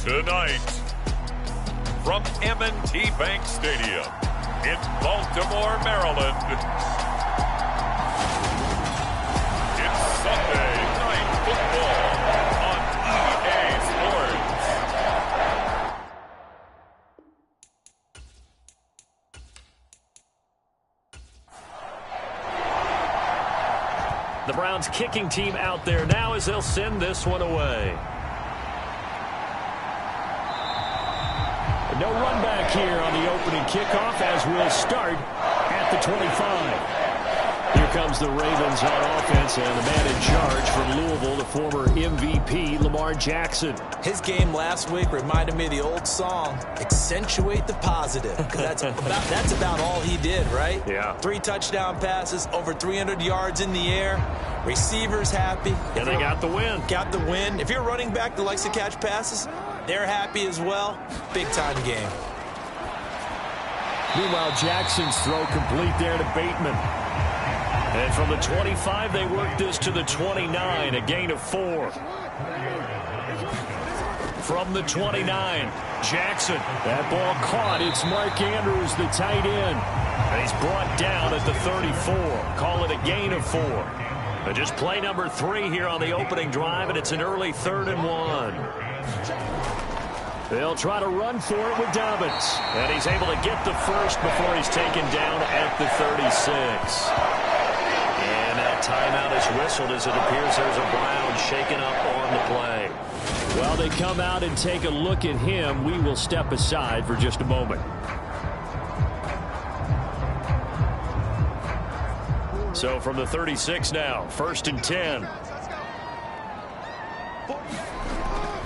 Tonight, from M&T Bank Stadium in Baltimore, Maryland, it's Sunday Night Football on EA Sports. The Browns kicking team out there now as they'll send this one away. No run back here on the opening kickoff as we'll start at the 25. Here comes the Ravens on offense, and the man in charge from Louisville, the former MVP, Lamar Jackson. His game last week reminded me of the old song, Accentuate the Positive. That's about all he did, right? Yeah. 3 touchdown passes, over 300 yards in the air. Receivers happy. And they got the win. Got the win. If you're a running back that likes to catch passes, they're happy as well. Big-time game. Meanwhile, Jackson's throw complete there to Bateman. And from the 25, they work this to the 29, a gain of 4. From the 29, Jackson. That ball caught. It's Mark Andrews, the tight end. And he's brought down at the 34. Call it a gain of 4. But just play number 3 here on the opening drive, and it's an early 3rd and 1. They'll try to run for it with Dobbins. And he's able to get the first before he's taken down at the 36. And that timeout is whistled as it appears there's a Brown shaken up on the play. While they come out and take a look at him, we will step aside for just a moment. So from the 36 now, 1st and 10.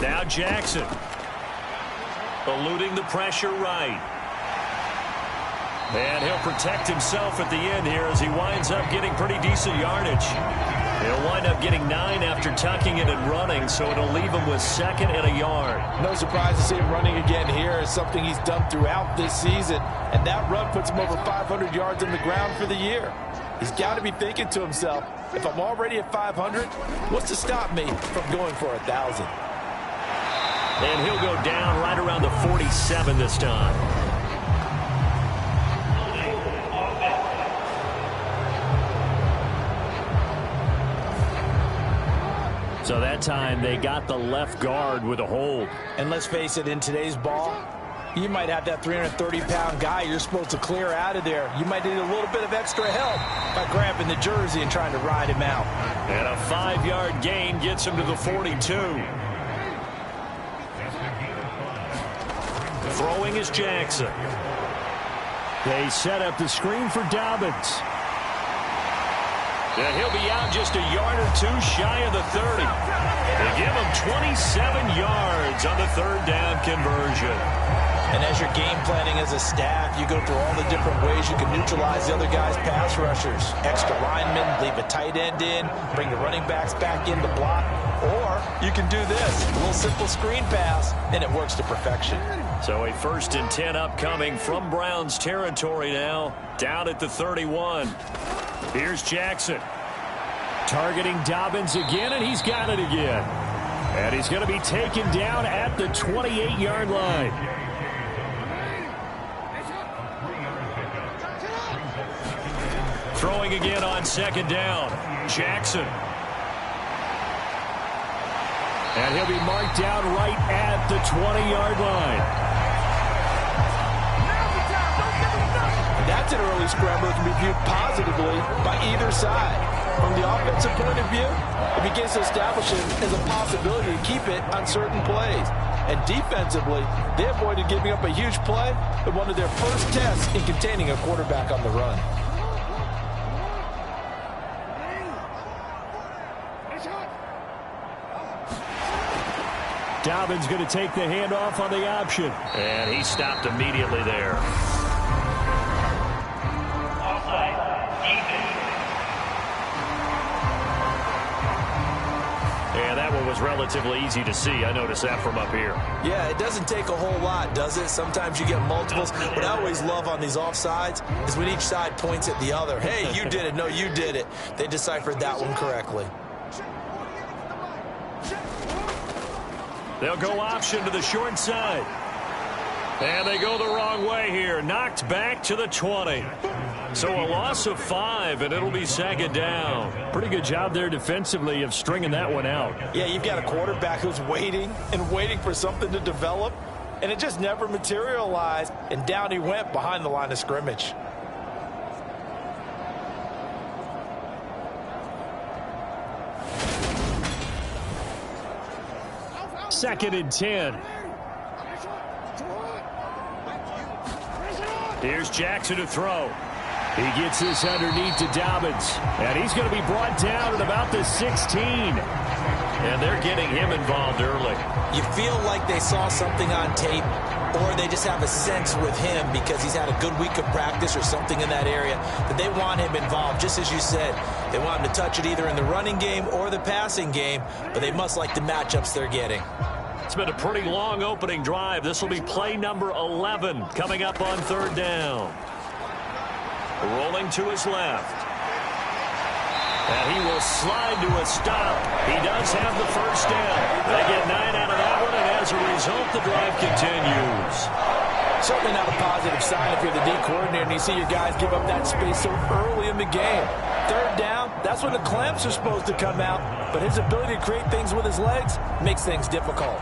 Now Jackson. Eluding the pressure right. And he'll protect himself at the end here as he winds up getting pretty decent yardage. He'll wind up getting 9 after tucking it and running, so it'll leave him with 2nd and a yard. No surprise to see him running again here. It's something he's done throughout this season. And that run puts him over 500 yards on the ground for the year. He's got to be thinking to himself, if I'm already at 500, what's to stop me from going for 1,000? And he'll go down right around the 47 this time. So that time they got the left guard with a hold. And let's face it, in today's ball, you might have that 330-pound guy you're supposed to clear out of there. You might need a little bit of extra help by grabbing the jersey and trying to ride him out. And a 5-yard gain gets him to the 42. Throwing is Jackson. They set up the screen for Dobbins. And he'll be out just a yard or 2 shy of the 30. They give him 27 yards on the 3rd down conversion. And as you're game planning as a staff, you go through all the different ways you can neutralize the other guy's pass rushers. Extra linemen, leave a tight end in, bring the running backs back in to block. Or you can do this, a little simple screen pass, and it works to perfection. So a 1st and 10 upcoming from Browns territory now, down at the 31. Here's Jackson. Targeting Dobbins again, and he's got it again. And he's going to be taken down at the 28-yard line. Throwing again on 2nd down. Jackson. And he'll be marked down right at the 20-yard line. That's an early scramble that can be viewed positively by either side. From the offensive point of view, it begins to establish it as a possibility to keep it on certain plays. And defensively, they avoided giving up a huge play in one of their first tests in containing a quarterback on the run. Dobbins going to take the handoff on the option. And he stopped immediately there. And that one was relatively easy to see. I noticed that from up here. Yeah, it doesn't take a whole lot, does it? Sometimes you get multiples. What I always love on these offsides is when each side points at the other. Hey, you did it. No, you did it. They deciphered that one correctly. They'll go option to the short side. And they go the wrong way here. Knocked back to the 20. So a loss of 5, and it'll be second down. Pretty good job there defensively of stringing that one out. Yeah, you've got a quarterback who's waiting and waiting for something to develop, and it just never materialized, and down he went behind the line of scrimmage. Second and 10. Here's Jackson to throw. He gets this underneath to Dobbins. And he's going to be brought down at about the 16. And they're getting him involved early. You feel like they saw something on tape, or they just have a sense with him because he's had a good week of practice or something in that area that they want him involved. Just as you said, they want him to touch it either in the running game or the passing game, but they must like the matchups they're getting. It's been a pretty long opening drive. This will be play number 11 coming up on third down. Rolling to his left. And he will slide to a stop. He does have the first down. They get 9 out of that one, and as a result, the drive continues. Certainly not a positive sign if you're the D coordinator and you see your guys give up that space so early in the game. Third down, that's when the clamps are supposed to come out, but his ability to create things with his legs makes things difficult.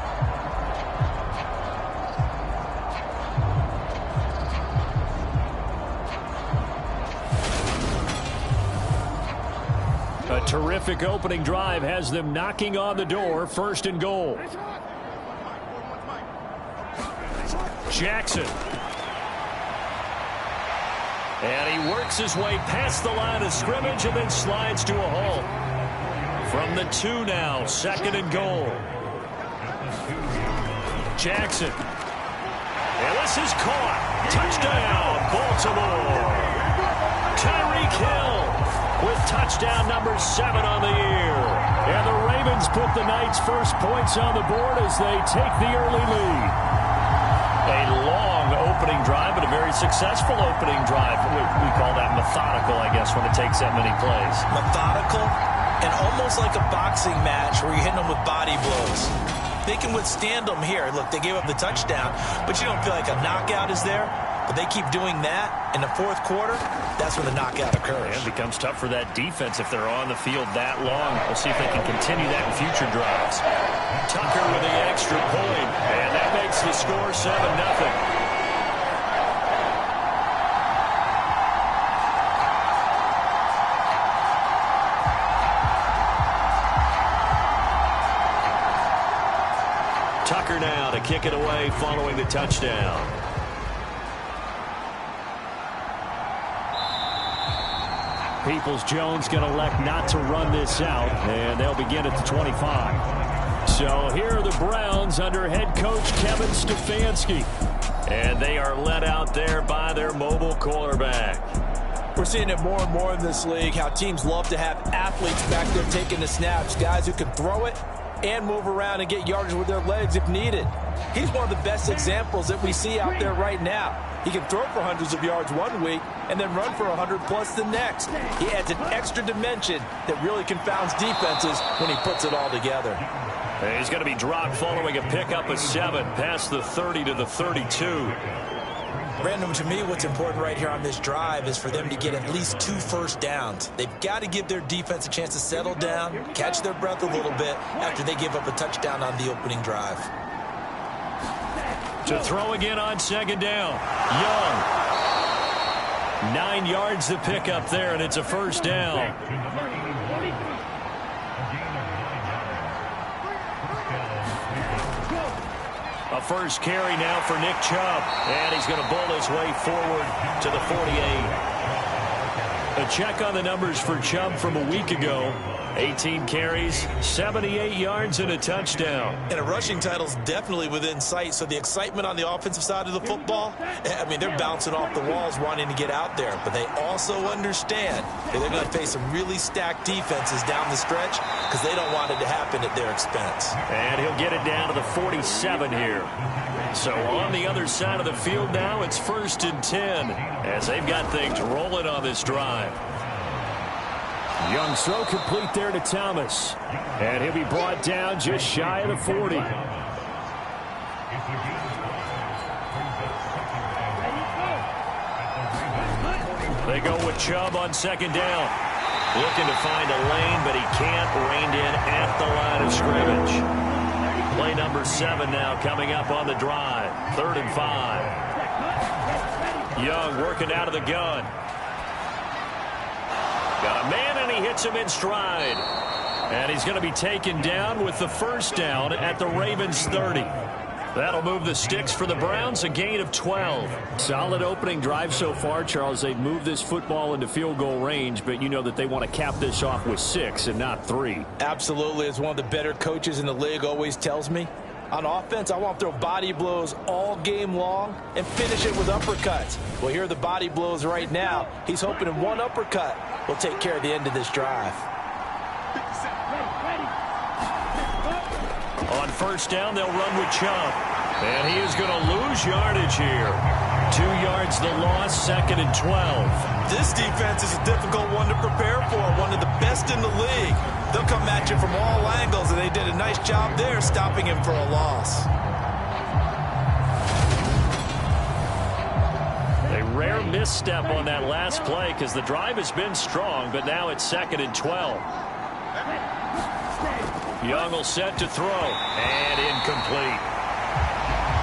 A terrific opening drive has them knocking on the door. First and goal. Jackson. And he works his way past the line of scrimmage and then slides to a halt. From the 2 now, second and goal. Jackson. And this is caught. Touchdown, Baltimore. Tyreek Hill with touchdown number 7 on the year. And the Ravens put the Knights' first points on the board as they take the early lead. A long opening drive, but a very successful opening drive. We call that methodical, I guess, when it takes that many plays. Methodical and almost like a boxing match where you're hitting them with body blows. They can withstand them here. Look, they gave up the touchdown, but you don't feel like a knockout is there. But they keep doing that in the fourth quarter. That's when the knockout occurs. And it becomes tough for that defense if they're on the field that long. We'll see if they can continue that in future drives. Tucker with the extra point, and that makes the score 7-0. Tucker now to kick it away following the touchdown. Peoples-Jones going to elect not to run this out, and they'll begin at the 25. So here are the Browns under head coach Kevin Stefanski. And they are led out there by their mobile quarterback. We're seeing it more and more in this league, how teams love to have athletes back there taking the snaps, guys who can throw it and move around and get yardage with their legs if needed. He's one of the best examples that we see out there right now. He can throw for hundreds of yards one week and then run for 100+ the next. He adds an extra dimension that really confounds defenses when he puts it all together. And he's going to be dropped following a pickup of 7 past the 30 to the 32. Brandon, to me, what's important right here on this drive is for them to get at least 2 first downs. They've got to give their defense a chance to settle down, catch their breath a little bit after they give up a touchdown on the opening drive. To throw again on second down. Young. 9 yards to pick up there, and it's a first down. A first carry now for Nick Chubb. And he's going to bull his way forward to the 48. A check on the numbers for Chubb from a week ago. 18 carries, 78 yards, and a touchdown. And a rushing title's definitely within sight, so the excitement on the offensive side of the football, I mean, they're bouncing off the walls wanting to get out there, but they also understand that they're going to face some really stacked defenses down the stretch because they don't want it to happen at their expense. And he'll get it down to the 47 here. So on the other side of the field now, it's 1st and 10 as they've got things rolling on this drive. Young throw complete there to Thomas. And he'll be brought down just shy of the 40. They go with Chubb on second down. Looking to find a lane, but he can't. Reined in at the line of scrimmage. Play number 7 now coming up on the drive. 3rd and 5. Young working out of the gun. Got a man, and he hits him in stride. And he's going to be taken down with the first down at the Ravens 30. That'll move the sticks for the Browns, a gain of 12. Solid opening drive so far, Charles. They've moved this football into field goal range, but you know that they want to cap this off with 6 and not 3. Absolutely. As one of the better coaches in the league always tells me, on offense, I want to throw body blows all game long and finish it with uppercuts. Well, here are the body blows right now. He's hoping in one uppercut will take care of the end of this drive. On first down, they'll run with Chubb. And he is going to lose yardage here. 2 yards the loss, 2nd and 12. This defense is a difficult one to prepare for, one of the best in the league. They'll come at you from all angles, and they did a nice job there stopping him for a loss. A rare misstep on that last play because the drive has been strong, but now it's 2nd and 12. Young will set to throw, and incomplete.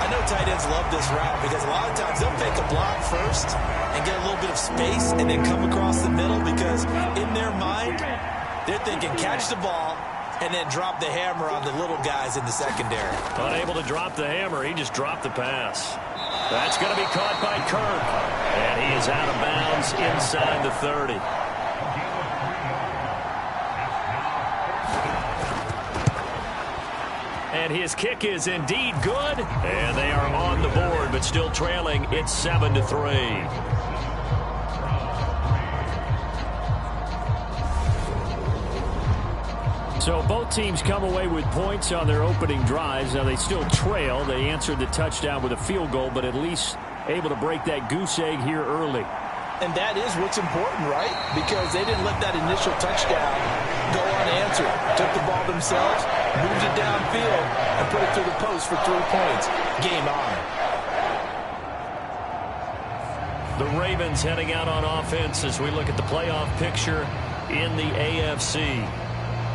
I know tight ends love this route because a lot of times they'll fake a block first and get a little bit of space and then come across the middle because in their mind, they're thinking catch the ball and then drop the hammer on the little guys in the secondary. Unable to drop the hammer, he just dropped the pass. That's going to be caught by Kirk, and he is out of bounds inside the 30. And his kick is indeed good. And they are on the board, but still trailing. It's 7-3. So both teams come away with points on their opening drives. Now they still trail. They answered the touchdown with a field goal, but at least able to break that goose egg here early. And that is what's important, right? Because they didn't let that initial touchdown go unanswered. Took the ball themselves, moved it downfield, and put it through the post for 3 points. Game on. The Ravens heading out on offense as we look at the playoff picture in the AFC.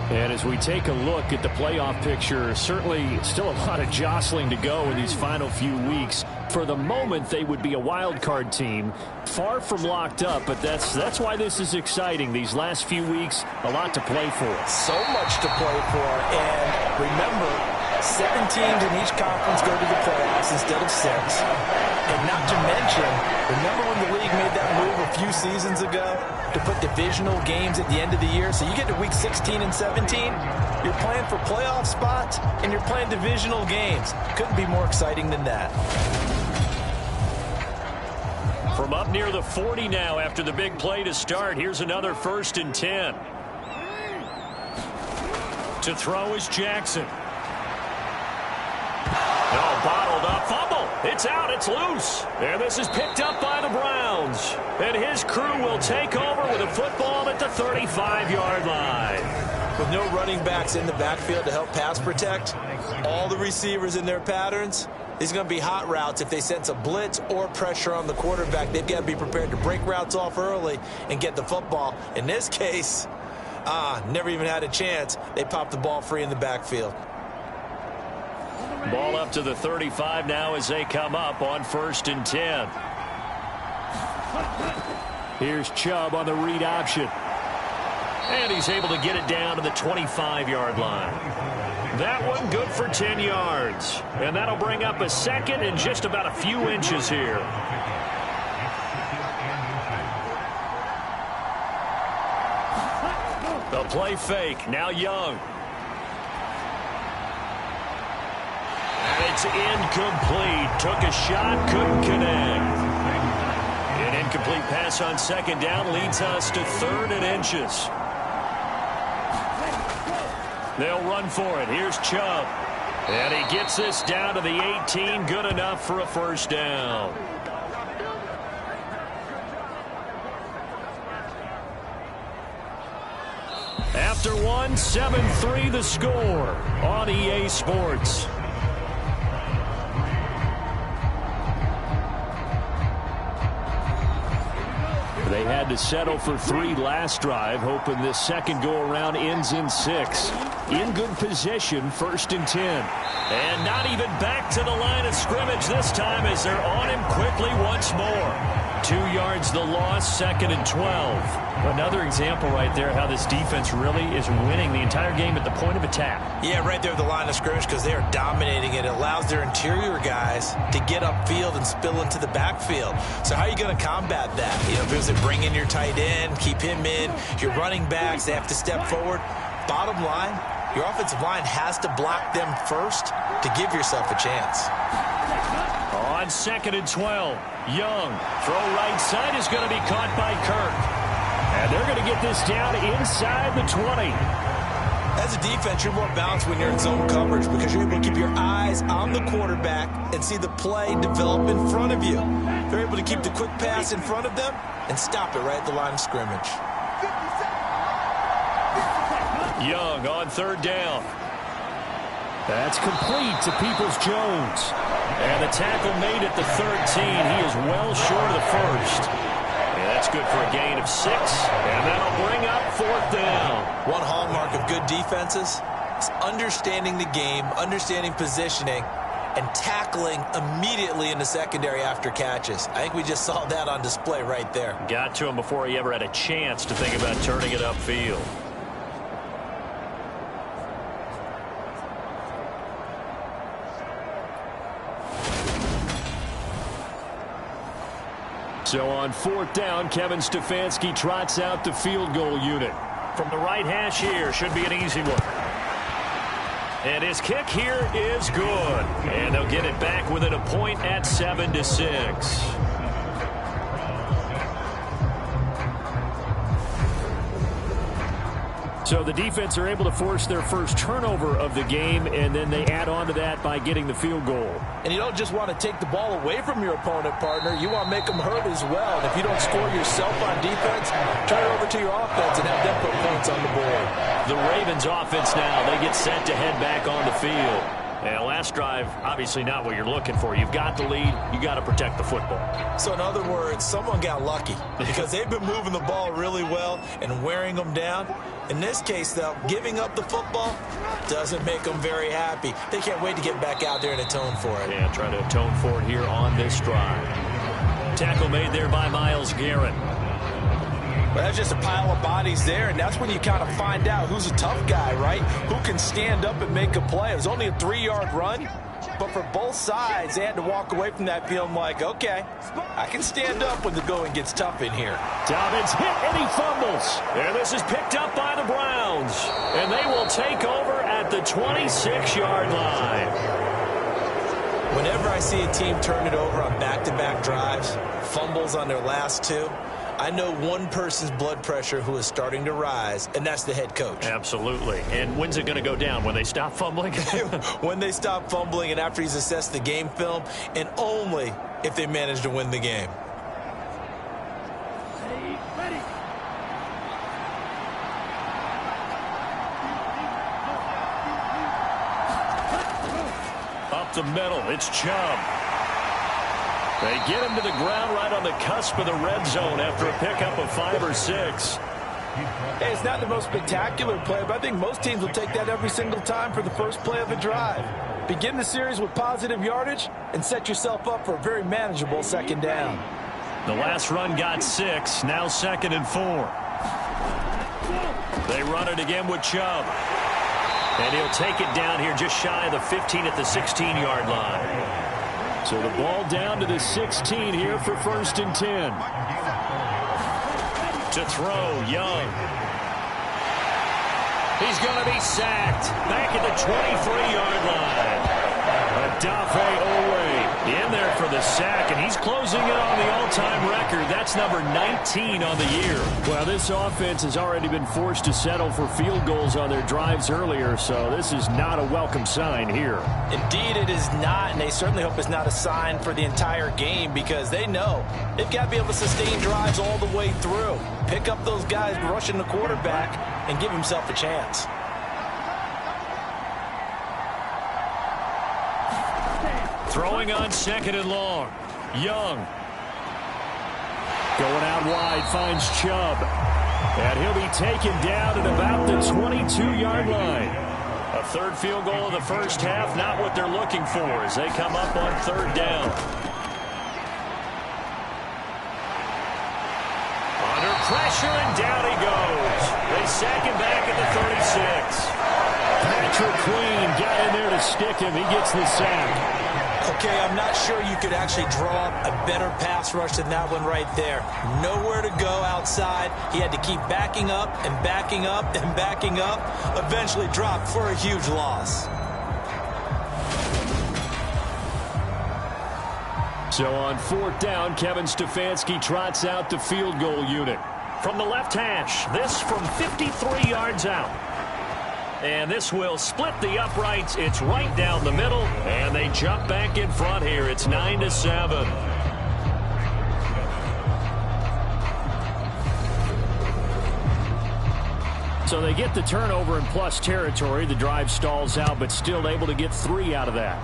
And as we take a look at the playoff picture, certainly still a lot of jostling to go in these final few weeks. For the moment, they would be a wild card team, far from locked up, but that's why this is exciting. These last few weeks, a lot to play for. So much to play for, and remember, 7 teams in each conference go to the playoffs instead of 6. And not to mention, remember when the league made that move a few seasons ago to put divisional games at the end of the year? So you get to week 16 and 17, you're playing for playoff spots, and you're playing divisional games. Couldn't be more exciting than that. From up near the 40 now after the big play to start, here's another 1st and 10. To throw is Jackson. No, bottled up, fumble. It's out, it's loose. And this is picked up by the Browns. And his crew will take over with a football at the 35-yard line. With no running backs in the backfield to help pass protect, all the receivers in their patterns, these are going to be hot routes. If they sense a blitz or pressure on the quarterback, they've got to be prepared to break routes off early and get the football. In this case, never even had a chance. They popped the ball free in the backfield. Ball up to the 35 now as they come up on 1st and 10. Here's Chubb on the read option. And he's able to get it down to the 25-yard line. That one good for 10 yards. And that'll bring up a 2nd and just about a few inches here. The play fake. Now Young. And it's incomplete. Took a shot, couldn't connect. An incomplete pass on 2nd down leads us to 3rd and inches. They'll run for it. Here's Chubb. And he gets this down to the 18. Good enough for a 1st down. After one, 7-3 the score on EA Sports. had to settle for 3 last drive, hoping this second go-around ends in 6. In good position, 1st and 10. And not even back to the line of scrimmage this time as they're on him quickly once more. 2 yards the loss, 2nd and 12. Another example right there how this defense really is winning the entire game at the point of attack. Yeah, right there at the line of scrimmage because they are dominating it. It allows their interior guys to get upfield and spill into the backfield. So how are you going to combat that? Because they bring in your tight end, keep him in. Your running backs, they have to step forward. Bottom line, your offensive line has to block them first to give yourself a chance. On 2nd and 12, Young. Throw right side is going to be caught by Kirk. And they're going to get this down inside the 20. As a defense, you're more balanced when you're in zone coverage because you're able to keep your eyes on the quarterback and see the play develop in front of you. They're able to keep the quick pass in front of them and stop it right at the line of scrimmage. Young on 3rd down. That's complete to Peoples-Jones. And the tackle made at the 13. He is well short of the 1st. And that's good for a gain of 6. And that'll bring up 4th down. One hallmark of good defenses is understanding the game, understanding positioning, and tackling immediately in the secondary after catches. I think we just saw that on display right there. Got to him before he ever had a chance to think about turning it upfield. So on 4th down, Kevin Stefanski trots out the field goal unit. From the right hash here, should be an easy one. And his kick here is good. And they'll get it back within a point at 7-6. So the defense are able to force their first turnover of the game, and then they add on to that by getting the field goal. And you don't just want to take the ball away from your opponent, partner. You want to make them hurt as well. And if you don't score yourself on defense, turn it over to your offense and have them put points on the board. The Ravens offense now, they get set to head back on the field. And last drive, obviously not what you're looking for. You've got the lead. You got to protect the football. So in other words, someone got lucky because they've been moving the ball really well and wearing them down. In this case, though, giving up the football doesn't make them very happy. They can't wait to get back out there and atone for it. Yeah, try to atone for it here on this drive. Tackle made there by Myles Garrett. Well, that's just a pile of bodies there, and that's when you kind of find out who's a tough guy, right? Who can stand up and make a play. It was only a 3-yard run, but for both sides, they had to walk away from that feeling like, okay, I can stand up when the going gets tough in here. Dobbins hit, and he fumbles. And this is picked up by the Browns. And they will take over at the 26-yard line. Whenever I see a team turn it over on back-to-back drives, fumbles on their last 2, I know one person's blood pressure who is starting to rise, and that's the head coach. Absolutely. And when's it going to go down? When they stop fumbling? When they stop fumbling and after he's assessed the game film, and only if they manage to win the game. Up the middle, it's Chubb. They get him to the ground right on the cusp of the red zone after a pickup of 5 or 6. Hey, it's not the most spectacular play, but I think most teams will take that every single time for the first play of a drive. Begin the series with positive yardage and set yourself up for a very manageable 2nd down. The last run got 6, now 2nd and 4. They run it again with Chubb. And he'll take it down here just shy of the 15 at the 16-yard line. So the ball down to the 16 here for 1st and 10. To throw, Young. He's going to be sacked. Back at the 23-yard line. Odafe Oweh in there for the sack, and he's closing in on the all-time record. That's number 19 on the year. Well, this offense has already been forced to settle for field goals on their drives earlier, so this is not a welcome sign here. Indeed, it is not, and they certainly hope it's not a sign for the entire game because they know they've got to be able to sustain drives all the way through. Pick up those guys rushing the quarterback and give himself a chance. Throwing on 2nd and long. Young. Going out wide, finds Chubb. And he'll be taken down at about the 22-yard line. A third field goal of the first half, not what they're looking for as they come up on third down. Under pressure, and down he goes. They sack him back at the 36. Patrick Queen got in there to stick him. He gets the sack. Okay, I'm not sure you could actually draw up a better pass rush than that one right there. Nowhere to go outside. He had to keep backing up and backing up and backing up. Eventually dropped for a huge loss. So on fourth down, Kevin Stefanski trots out the field goal unit. From the left hash, this from 53 yards out. And this will split the uprights. It's right down the middle, and they jump back in front here. It's 9-7. So they get the turnover in plus territory. The drive stalls out, but still able to get 3 out of that.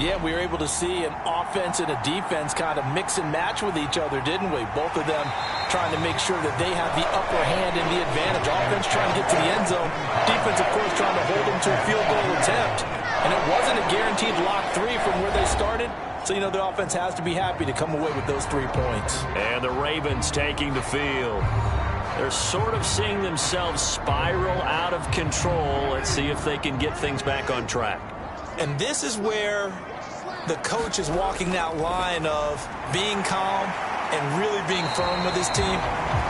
Yeah, we were able to see an offense and a defense kind of mix and match with each other, didn't we? Both of them trying to make sure that they have the upper hand and the advantage. Offense trying to get to the end zone. Defense, of course, trying to hold them to a field goal attempt. And it wasn't a guaranteed lock 3 from where they started. So, you know, the offense has to be happy to come away with those 3 points. And the Ravens taking the field. They're sort of seeing themselves spiral out of control. Let's see if they can get things back on track. And this is where the coach is walking that line of being calm and really being firm with his team.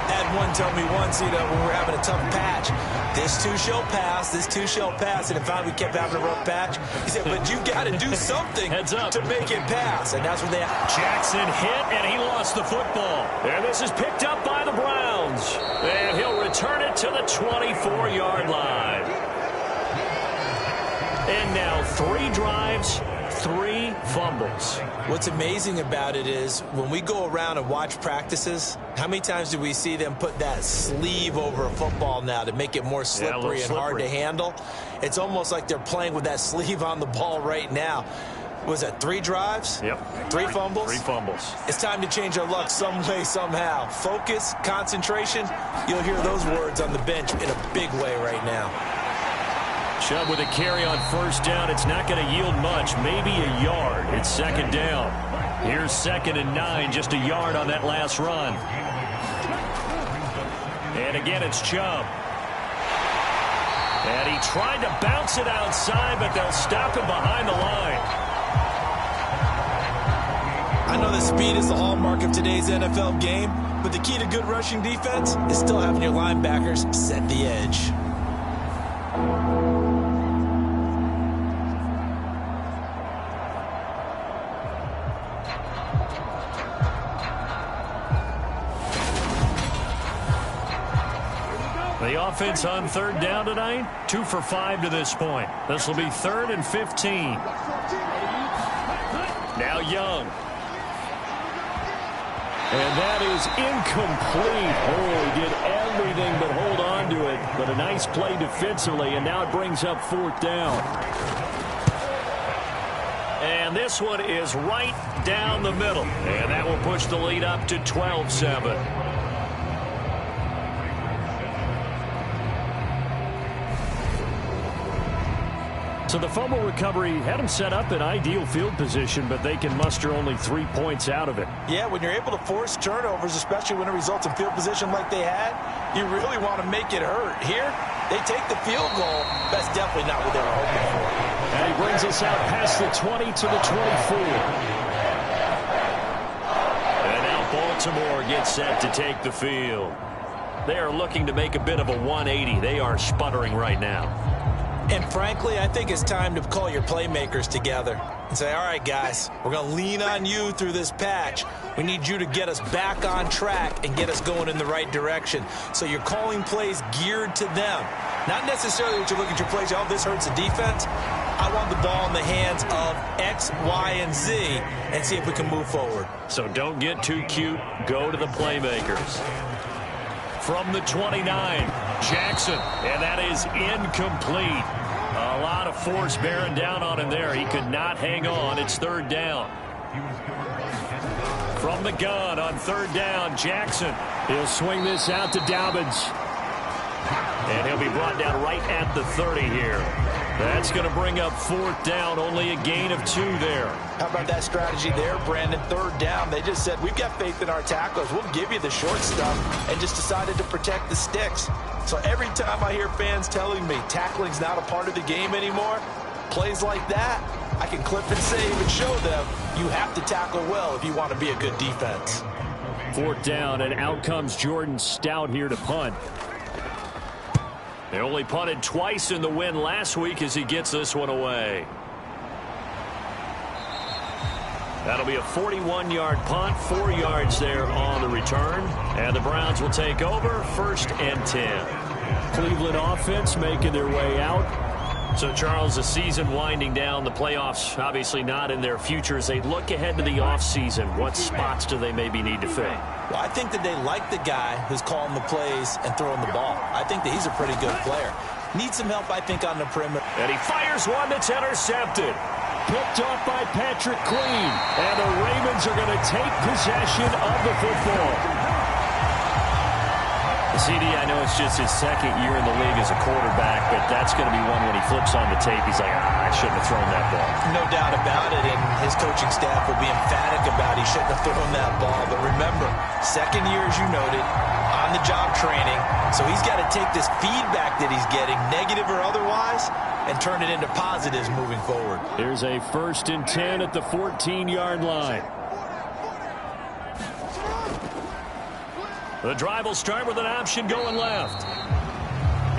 Had one tell me once, you know, when we're having a tough patch, this too shall pass, this too shall pass. And in fact, we kept having a rough patch. He said, but you got to do something to make it pass. And that's what they have. Jackson hit, and he lost the football. And this is picked up by the Browns. And he'll return it to the 24-yard line. And now 3 drives, 3 fumbles. What's amazing about it is when we go around and watch practices, how many times do we see them put that sleeve over a football now to make it more slippery and hard to handle? It's almost like they're playing with that sleeve on the ball right now. Was that 3 drives? Yep. 3 fumbles? 3 fumbles. It's time to change our luck some way, somehow. Focus, concentration. You'll hear those words on the bench in a big way right now. Chubb with a carry on first down. It's not going to yield much, maybe a yard. It's second down. Here's 2nd and 9, just a yard on that last run. And again, it's Chubb. And he tried to bounce it outside, but they'll stop him behind the line. I know that speed is the hallmark of today's NFL game, but the key to good rushing defense is still having your linebackers set the edge. The offense on third down tonight, 2 for 5 to this point. This will be 3rd and 15. Now Young. And that is incomplete. Oh, he did everything but hold on to it. But a nice play defensively, and now it brings up 4th down. And this one is right down the middle. And that will push the lead up to 12-7. So the fumble recovery had them set up in ideal field position, but they can muster only 3 points out of it. Yeah, when you're able to force turnovers, especially when it results in field position like they had, you really want to make it hurt. Here, they take the field goal. That's definitely not what they were hoping for. And he brings us out past the 20 to the 24. And now Baltimore gets set to take the field. They are looking to make a bit of a 180. They are sputtering right now. And frankly, I think it's time to call your playmakers together and say, all right, guys, we're going to lean on you through this patch. We need you to get us back on track and get us going in the right direction. So you're calling plays geared to them. Not necessarily what you look at your plays, oh, this hurts the defense. I want the ball in the hands of X, Y, and Z and see if we can move forward. So don't get too cute. Go to the playmakers. From the 29, Jackson, and that is incomplete. A lot of force bearing down on him there. He could not hang on. It's 3rd down. From the gun on third down, Jackson. He'll swing this out to Dobbins. And he'll be brought down right at the 30 here. That's going to bring up fourth down, only a gain of 2 there. How about that strategy there, Brandon? Third down, they just said, we've got faith in our tacklers. We'll give you the short stuff, and just decided to protect the sticks. So every time I hear fans telling me tackling's not a part of the game anymore, plays like that, I can clip and save and show them you have to tackle well if you want to be a good defense. Fourth down, and out comes Jordan Stout here to punt. They only punted twice in the win last week as he gets this one away. That'll be a 41-yard punt, 4 yards there on the return. And the Browns will take over, 1st and 10. Cleveland offense making their way out. So, Charles, the season winding down, the playoffs obviously not in their future. As they look ahead to the offseason, what spots do they maybe need to fill? Well, I think that they like the guy who's calling the plays and throwing the ball. I think that he's a pretty good player. Needs some help, I think, on the perimeter. And he fires one that's intercepted. Picked off by Patrick Queen. And the Ravens are going to take possession of the football. CD, I know it's just his second year in the league as a quarterback, but that's going to be one when he flips on the tape. He's like, I shouldn't have thrown that ball. No doubt about it, and his coaching staff will be emphatic about he shouldn't have thrown that ball. But remember, second year, as you noted, on-the-job training, so he's got to take this feedback that he's getting, negative or otherwise, and turn it into positives moving forward. Here's a 1st and 10 at the 14-yard line. The drive will start with an option going left.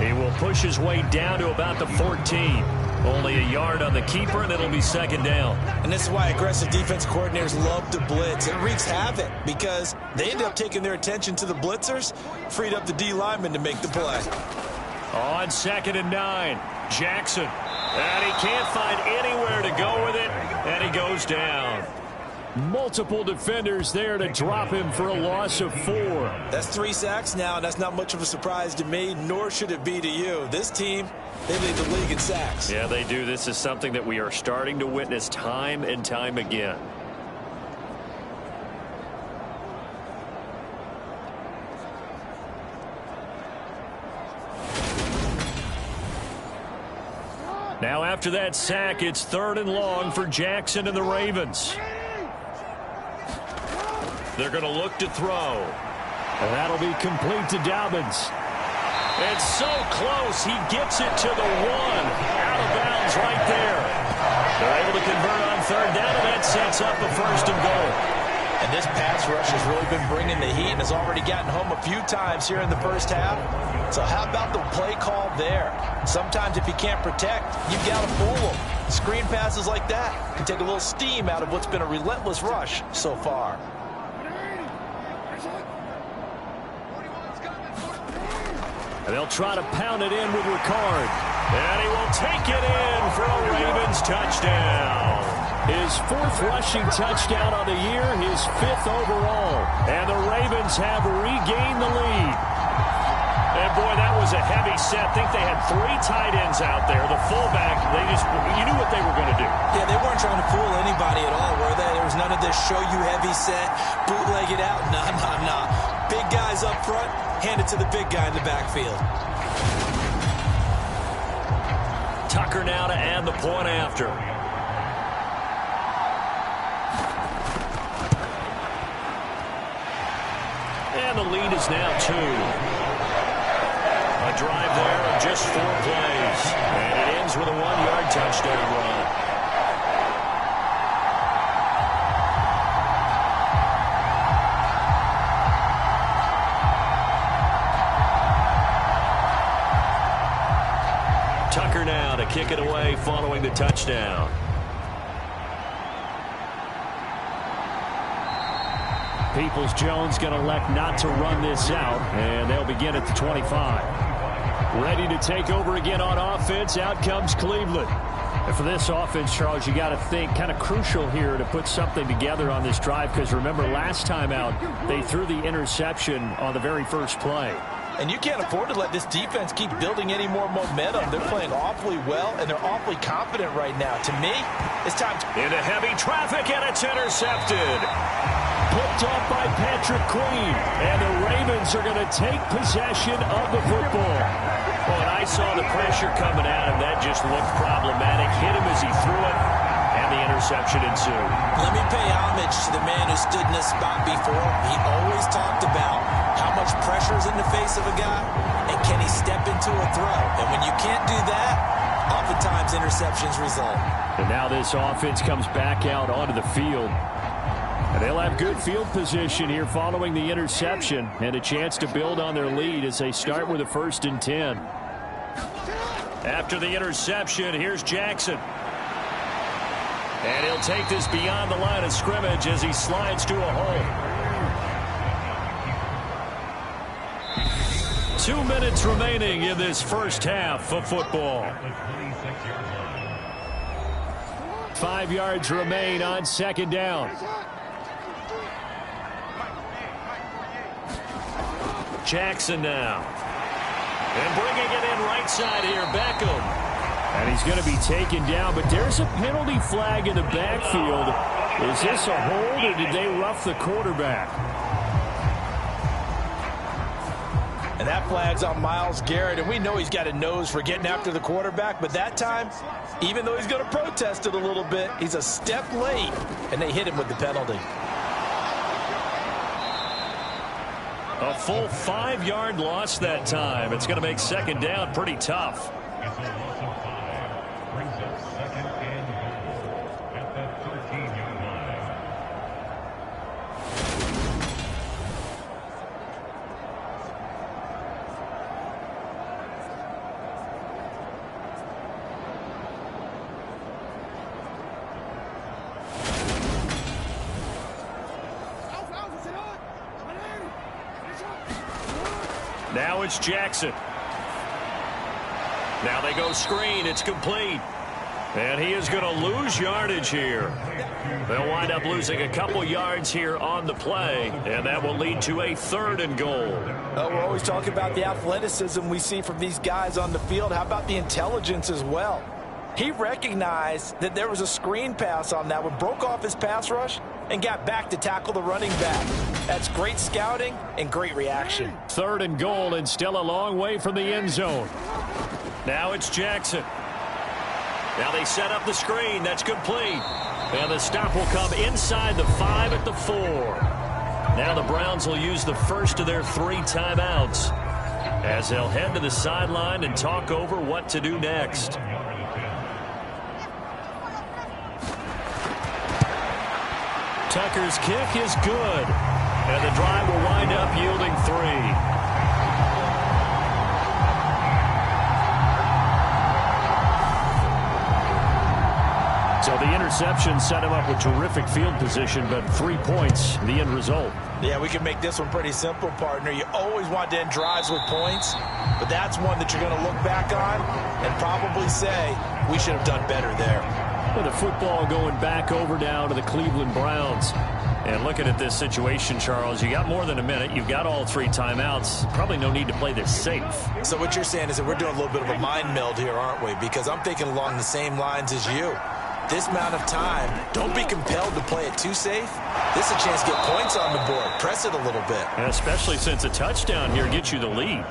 He will push his way down to about the 14. Only a yard on the keeper, and it'll be 2nd down. And this is why aggressive defense coordinators love to blitz. It wreaks havoc because they end up taking their attention to the blitzers, freed up the D lineman to make the play. On 2nd and 9, Jackson. And he can't find anywhere to go with it, and he goes down. Multiple defenders there to drop him for a loss of 4. That's 3 sacks now, and that's not much of a surprise to me, nor should it be to you. This team, they lead the league in sacks. Yeah, they do. This is something that we are starting to witness time and time again. Now after that sack, it's 3rd and long for Jackson and the Ravens. They're going to look to throw. And that'll be complete to Dobbins. It's so close. He gets it to the 1. Out of bounds right there. They're able to convert on 3rd down, and that sets up a 1st and goal. And this pass rush has really been bringing the heat and has already gotten home a few times here in the first half. So how about the play call there? Sometimes if you can't protect, you've got to fool them. Screen passes like that can take a little steam out of what's been a relentless rush so far. And they'll try to pound it in with Ricard. And he will take it in for a Ravens touchdown. His 4th rushing touchdown on the year, his 5th overall. And the Ravens have regained the lead. And boy, that was a heavy set. I think they had 3 tight ends out there. The fullback, you knew what they were going to do. Yeah, they weren't trying to fool anybody at all, were they? There was none of this show you heavy set, bootleg it out. Nah. Big guys up front, hand it to the big guy in the backfield. Tucker now to add the point after. And the lead is now 2. A drive there of just 4 plays. And it ends with a 1-yard touchdown run. Tucker now to kick it away following the touchdown. Peoples-Jones going to elect not to run this out, and they'll begin at the 25. Ready to take over again on offense. Out comes Cleveland. And for this offense, Charles, you got to think kind of crucial here to put something together on this drive, because remember last time out they threw the interception on the very first play. And you can't afford to let this defense keep building any more momentum. They're playing awfully well, and they're awfully confident right now. To me, it's time to... Into heavy traffic, and it's intercepted. picked off by Patrick Queen. And the Ravens are going to take possession of the football. Well, and I saw the pressure coming at him. That just looked problematic. Hit him as he threw it, and the interception ensued. Let me pay homage to the man who stood in this spot before. He always talked about how much pressure is in the face of a guy, and can he step into a throw. And when you can't do that, oftentimes interceptions result. And now this offense comes back out onto the field. And they'll have good field position here following the interception and a chance to build on their lead as they start with a 1st and 10. After the interception, here's Jackson. And he'll take this beyond the line of scrimmage as he slides to a hole. 2 minutes remaining in this first half of football. 5 yards remain on 2nd down. Jackson now. And bringing it in right side here, Beckham. And he's going to be taken down, but there's a penalty flag in the backfield. Is this a hold, or did they rough the quarterback? And that flag's on Myles Garrett, and we know he's got a nose for getting after the quarterback, but that time, even though he's going to protest it a little bit, he's a step late, and they hit him with the penalty. A full 5-yard loss that time. It's going to make 2nd down pretty tough. Now it's Jackson. Now they go screen. It's complete. And he is going to lose yardage here. They'll wind up losing a couple yards here on the play, and that will lead to a 3rd and goal. We're always talking about the athleticism we see from these guys on the field. How about the intelligence as well? He recognized that there was a screen pass on that one, broke off his pass rush, and got back to tackle the running back. That's great scouting and great reaction. 3rd and goal, and still a long way from the end zone. Now it's Jackson. Now they set up the screen. That's complete. And the stop will come inside the 5 at the 4. Now the Browns will use the first of their 3 timeouts as they'll head to the sideline and talk over what to do next. Tucker's kick is good. And the drive will wind up yielding 3. So the interception set him up with terrific field position, but 3 points, the end result. Yeah, we can make this one pretty simple, partner. You always want to end drives with points, but that's one that you're going to look back on and probably say, we should have done better there. With the football going back over now to the Cleveland Browns. And looking at this situation, Charles, you got more than a minute. You've got all 3 timeouts. Probably no need to play this safe. So what you're saying is that we're doing a little bit of a mind meld here, aren't we? Because I'm thinking along the same lines as you. This amount of time, don't be compelled to play it too safe. This is a chance to get points on the board. Press it a little bit. And especially since a touchdown here gets you the lead.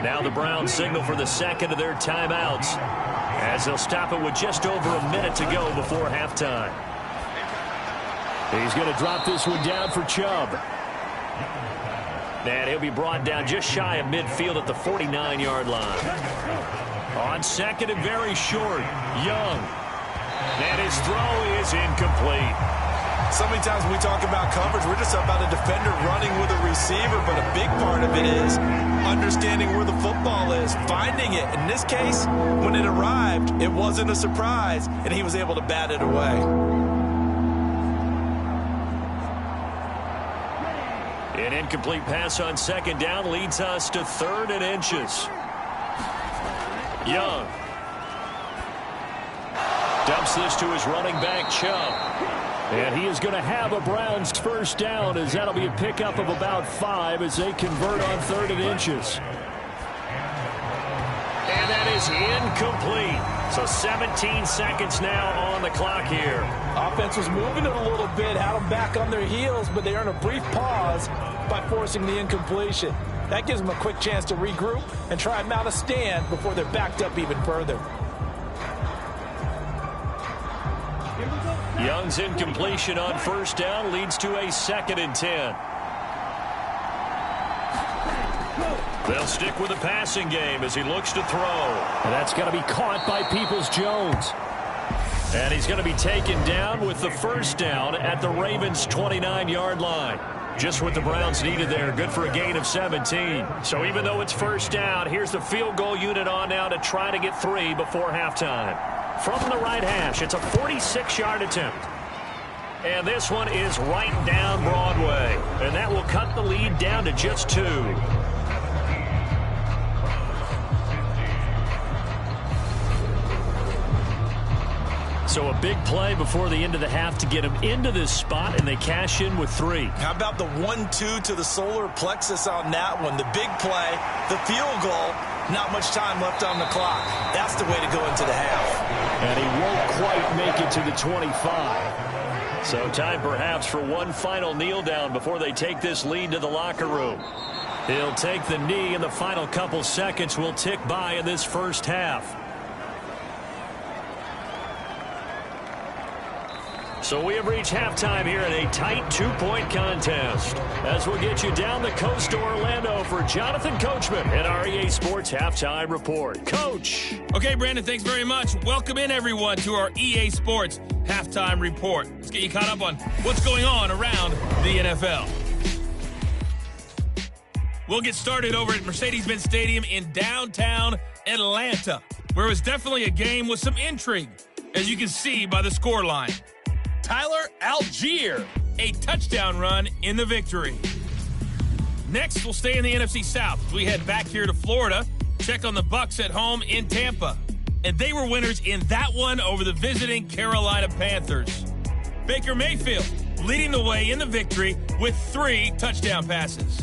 Now the Browns signal for the 2nd of their timeouts as they'll stop it with just over a minute to go before halftime. He's going to drop this one down for Chubb. And he'll be brought down just shy of midfield at the 49-yard line. On 2nd and very short, Young. And his throw is incomplete. So many times when we talk about coverage, we're just about a defender running with a receiver, but a big part of it is understanding where the football is, finding it. In this case, when it arrived, it wasn't a surprise, and he was able to bat it away. An incomplete pass on 2nd down leads us to 3rd and inches. Young dumps this to his running back, Chubb. And he is going to have a Browns 1st down, as that'll be a pickup of about 5 as they convert on 3rd and inches. And that is incomplete. So 17 seconds now on the clock here. Offense was moving it a little bit, had them back on their heels, but they earned a brief pause by forcing the incompletion. That gives them a quick chance to regroup and try and mount a stand before they're backed up even further. Young's incompletion on first down leads to a 2nd and 10. They'll stick with the passing game as he looks to throw. And that's going to be caught by Peoples-Jones. And he's going to be taken down with the first down at the Ravens' 29-yard line. Just what the Browns needed there. Good for a gain of 17. So even though it's first down, here's the field goal unit on now to try to get 3 before halftime. From the right hash, it's a 46-yard attempt. And this one is right down Broadway. And that will cut the lead down to just 2. So a big play before the end of the half to get him into this spot, and they cash in with 3. How about the 1-2 to the solar plexus on that one? The big play, the field goal, not much time left on the clock. That's the way to go into the half. And he won't quite make it to the 25. So time perhaps for one final kneel down before they take this lead to the locker room. He'll take the knee, and the final couple seconds will tick by in this first half. So we have reached halftime here in a tight 2-point contest. As we'll get you down the coast to Orlando for Jonathan Coachman and our EA Sports Halftime Report. Coach. Okay, Brandon, thanks very much. Welcome in, everyone, to our EA Sports Halftime Report. Let's get you caught up on what's going on around the NFL. We'll get started over at Mercedes-Benz Stadium in downtown Atlanta, where it was definitely a game with some intrigue, as you can see by the scoreline. Tyler Algier, a touchdown run in the victory. Next, we'll stay in the NFC South as we head back here to Florida, check on the Bucs at home in Tampa. And they were winners in that one over the visiting Carolina Panthers. Baker Mayfield leading the way in the victory with 3 touchdown passes.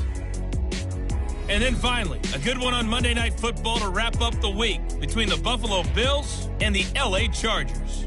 And then finally, a good one on Monday Night Football to wrap up the week between the Buffalo Bills and the LA Chargers.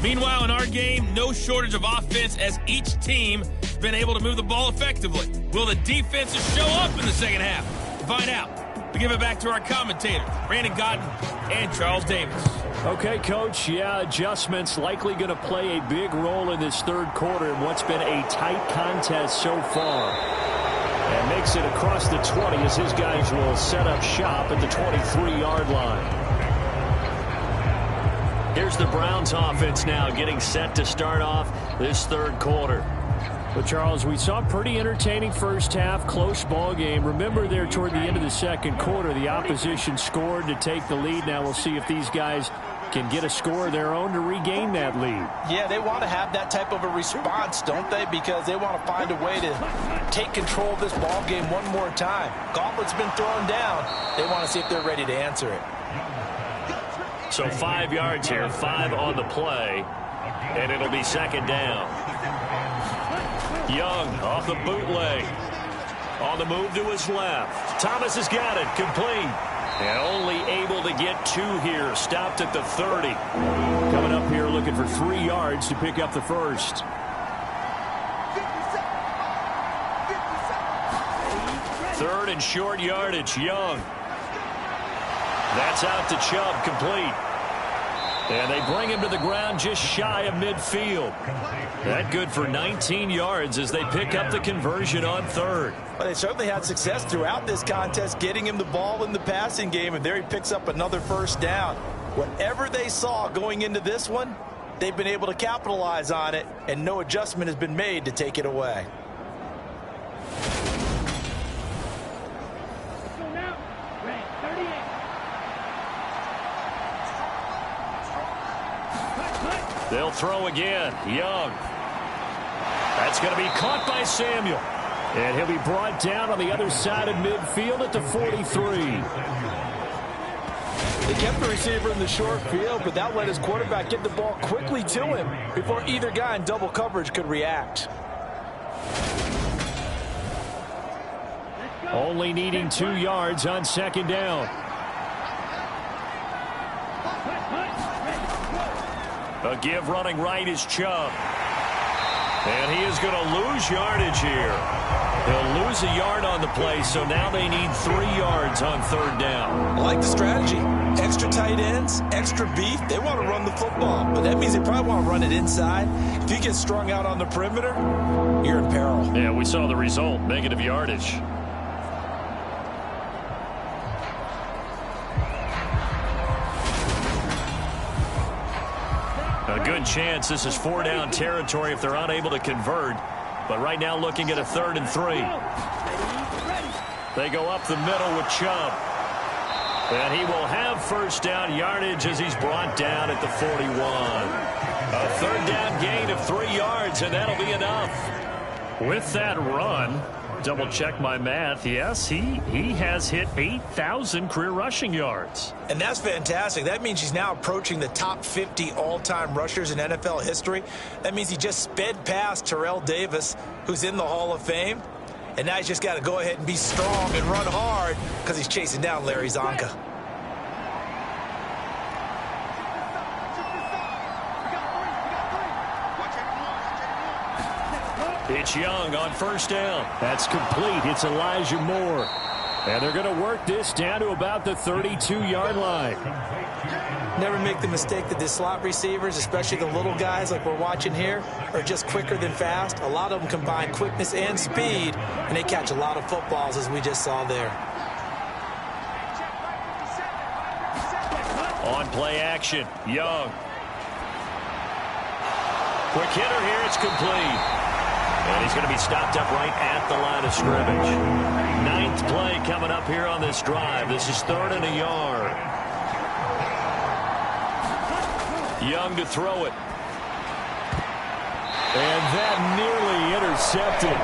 Meanwhile, in our game, no shortage of offense as each team has been able to move the ball effectively. Will the defenses show up in the second half? To find out, we give it back to our commentators, Brandon Godden and Charles Davis. Okay, Coach, adjustments likely going to play a big role in this third quarter in what's been a tight contest so far. And makes it across the 20 as his guys will set up shop at the 23-yard line. Here's the Browns offense now getting set to start off this third quarter. But, Charles, we saw a pretty entertaining first half, close ball game. Remember there toward the end of the second quarter, the opposition scored to take the lead. Now we'll see if these guys can get a score of their own to regain that lead. Yeah, they want to have that type of a response, don't they? Because they want to find a way to take control of this ball game one more time. Gauntlet's been thrown down. They want to see if they're ready to answer it. So 5 yards here, 5 on the play, and it'll be second down. Young off the bootleg. On the move to his left. Thomas has got it, complete. And only able to get 2 here, stopped at the 30. Coming up here looking for 3 yards to pick up the first. Third and short yardage, Young. That's out to Chubb, complete. And they bring him to the ground just shy of midfield. That good for 19 yards as they pick up the conversion on third. Well, they certainly had success throughout this contest getting him the ball in the passing game, and there he picks up another first down. Whatever they saw going into this one, they've been able to capitalize on it, and no adjustment has been made to take it away. They'll throw again. Young. That's going to be caught by Samuel. And he'll be brought down on the other side of midfield at the 43. They kept the receiver in the short field, but that let his quarterback get the ball quickly to him before either guy in double coverage could react. Only needing 2 yards on second down. A give running right is Chubb. And he is going to lose yardage here. He'll lose a yard on the play, so now they need 3 yards on third down. I like the strategy. Extra tight ends, extra beef. They want to run the football, but that means they probably want to run it inside. If you get strung out on the perimeter, you're in peril. Yeah, we saw the result, negative yardage. A good chance this is 4-down territory if they're unable to convert. But right now looking at a 3rd and 3. They go up the middle with Chubb. And he will have first down yardage as he's brought down at the 41. A 3rd down gain of 3 yards, and that'll be enough. With that run, double check my math. Yes, he has hit 8,000 career rushing yards. And that's fantastic. That means he's now approaching the top 50 all-time rushers in NFL history. That means he just sped past Terrell Davis, who's in the Hall of Fame. And now he's just got to go ahead and be strong and run hard because he's chasing down Larry Zonka. It's Young on first down. That's complete. It's Elijah Moore. And they're going to work this down to about the 32-yard line. Never make the mistake that the slot receivers, especially the little guys like we're watching here, are just quicker than fast. A lot of them combine quickness and speed, and they catch a lot of footballs, as we just saw there. On play action, Young. Quick hitter here. It's complete. And he's going to be stopped up right at the line of scrimmage. 9th play coming up here on this drive. This is 3rd and a yard. Young to throw it. And that nearly intercepted.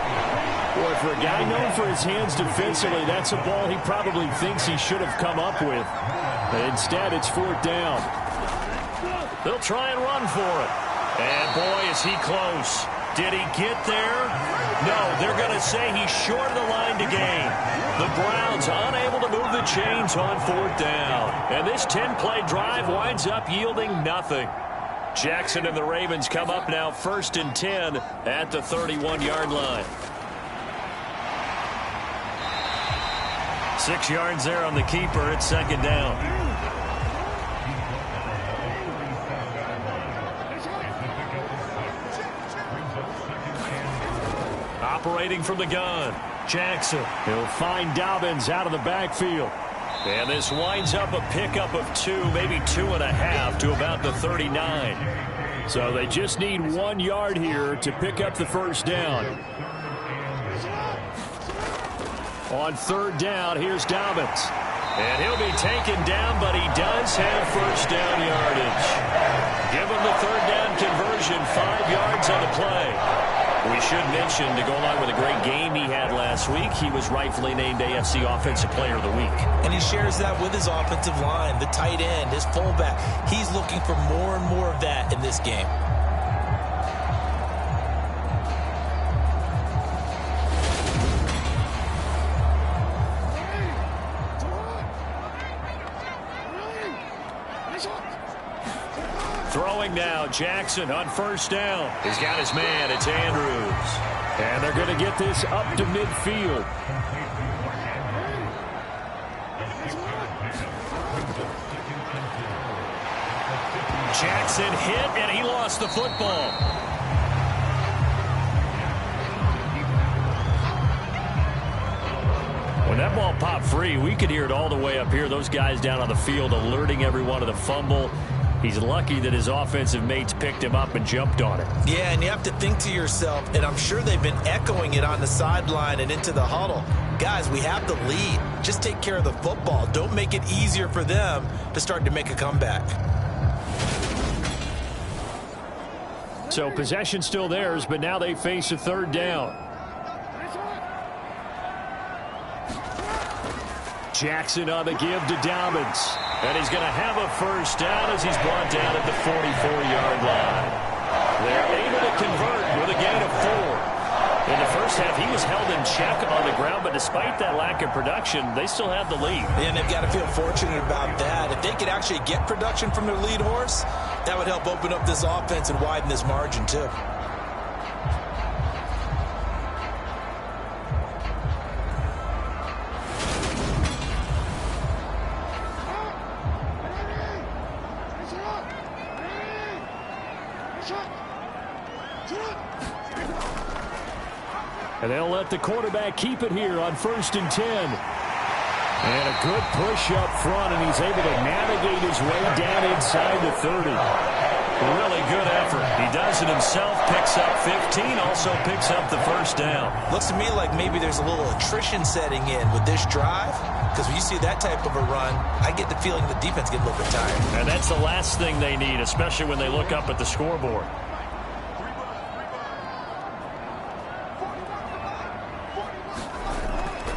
Boy, for a guy known for his hands defensively, that's a ball he probably thinks he should have come up with. Instead, it's 4th down. They'll try and run for it. And boy, is he close. Did he get there? No, they're going to say he's short of the line to gain. The Browns unable to move the chains on 4th down. And this 10-play drive winds up yielding nothing. Jackson and the Ravens come up now 1st and 10 at the 31-yard line. 6 yards there on the keeper. It's 2nd down. Operating from the gun, Jackson. He'll find Dobbins out of the backfield. And this winds up a pickup of 2, maybe 2.5 to about the 39. So they just need 1 yard here to pick up the first down. On 3rd down, here's Dobbins. And he'll be taken down, but he does have first down yardage. Give him the 3rd down conversion, 5 yards on the play. We should mention, to go along with a great game he had last week, he was rightfully named AFC Offensive Player of the Week. And he shares that with his offensive line, the tight end, his fullback. He's looking for more and more of that in this game. Throwing now, Jackson on first down. He's got his man, it's Andrews. And they're going to get this up to midfield. Jackson hit, and he lost the football. When that ball popped free, we could hear it all the way up here. Those guys down on the field alerting everyone of the fumble. He's lucky that his offensive mates picked him up and jumped on it. Yeah, and you have to think to yourself, and I'm sure they've been echoing it on the sideline and into the huddle. Guys, we have the lead. Just take care of the football. Don't make it easier for them to start to make a comeback. So possession still theirs, but now they face a 3rd down. Jackson on the give to Dobbins. And he's going to have a first down as he's brought down at the 44-yard line. They're able to convert with a gain of 4. In the first half, he was held in check on the ground, but despite that lack of production, they still have the lead. And they've got to feel fortunate about that. If they could actually get production from their lead horse, that would help open up this offense and widen this margin, too. And they'll let the quarterback keep it here on 1st and 10. And a good push up front, and he's able to navigate his way down inside the 30. Really good effort. He does it himself, picks up 15, also picks up the first down. Looks to me like maybe there's a little attrition setting in with this drive, because when you see that type of a run, I get the feeling the defense gets a little bit tired. And that's the last thing they need, especially when they look up at the scoreboard.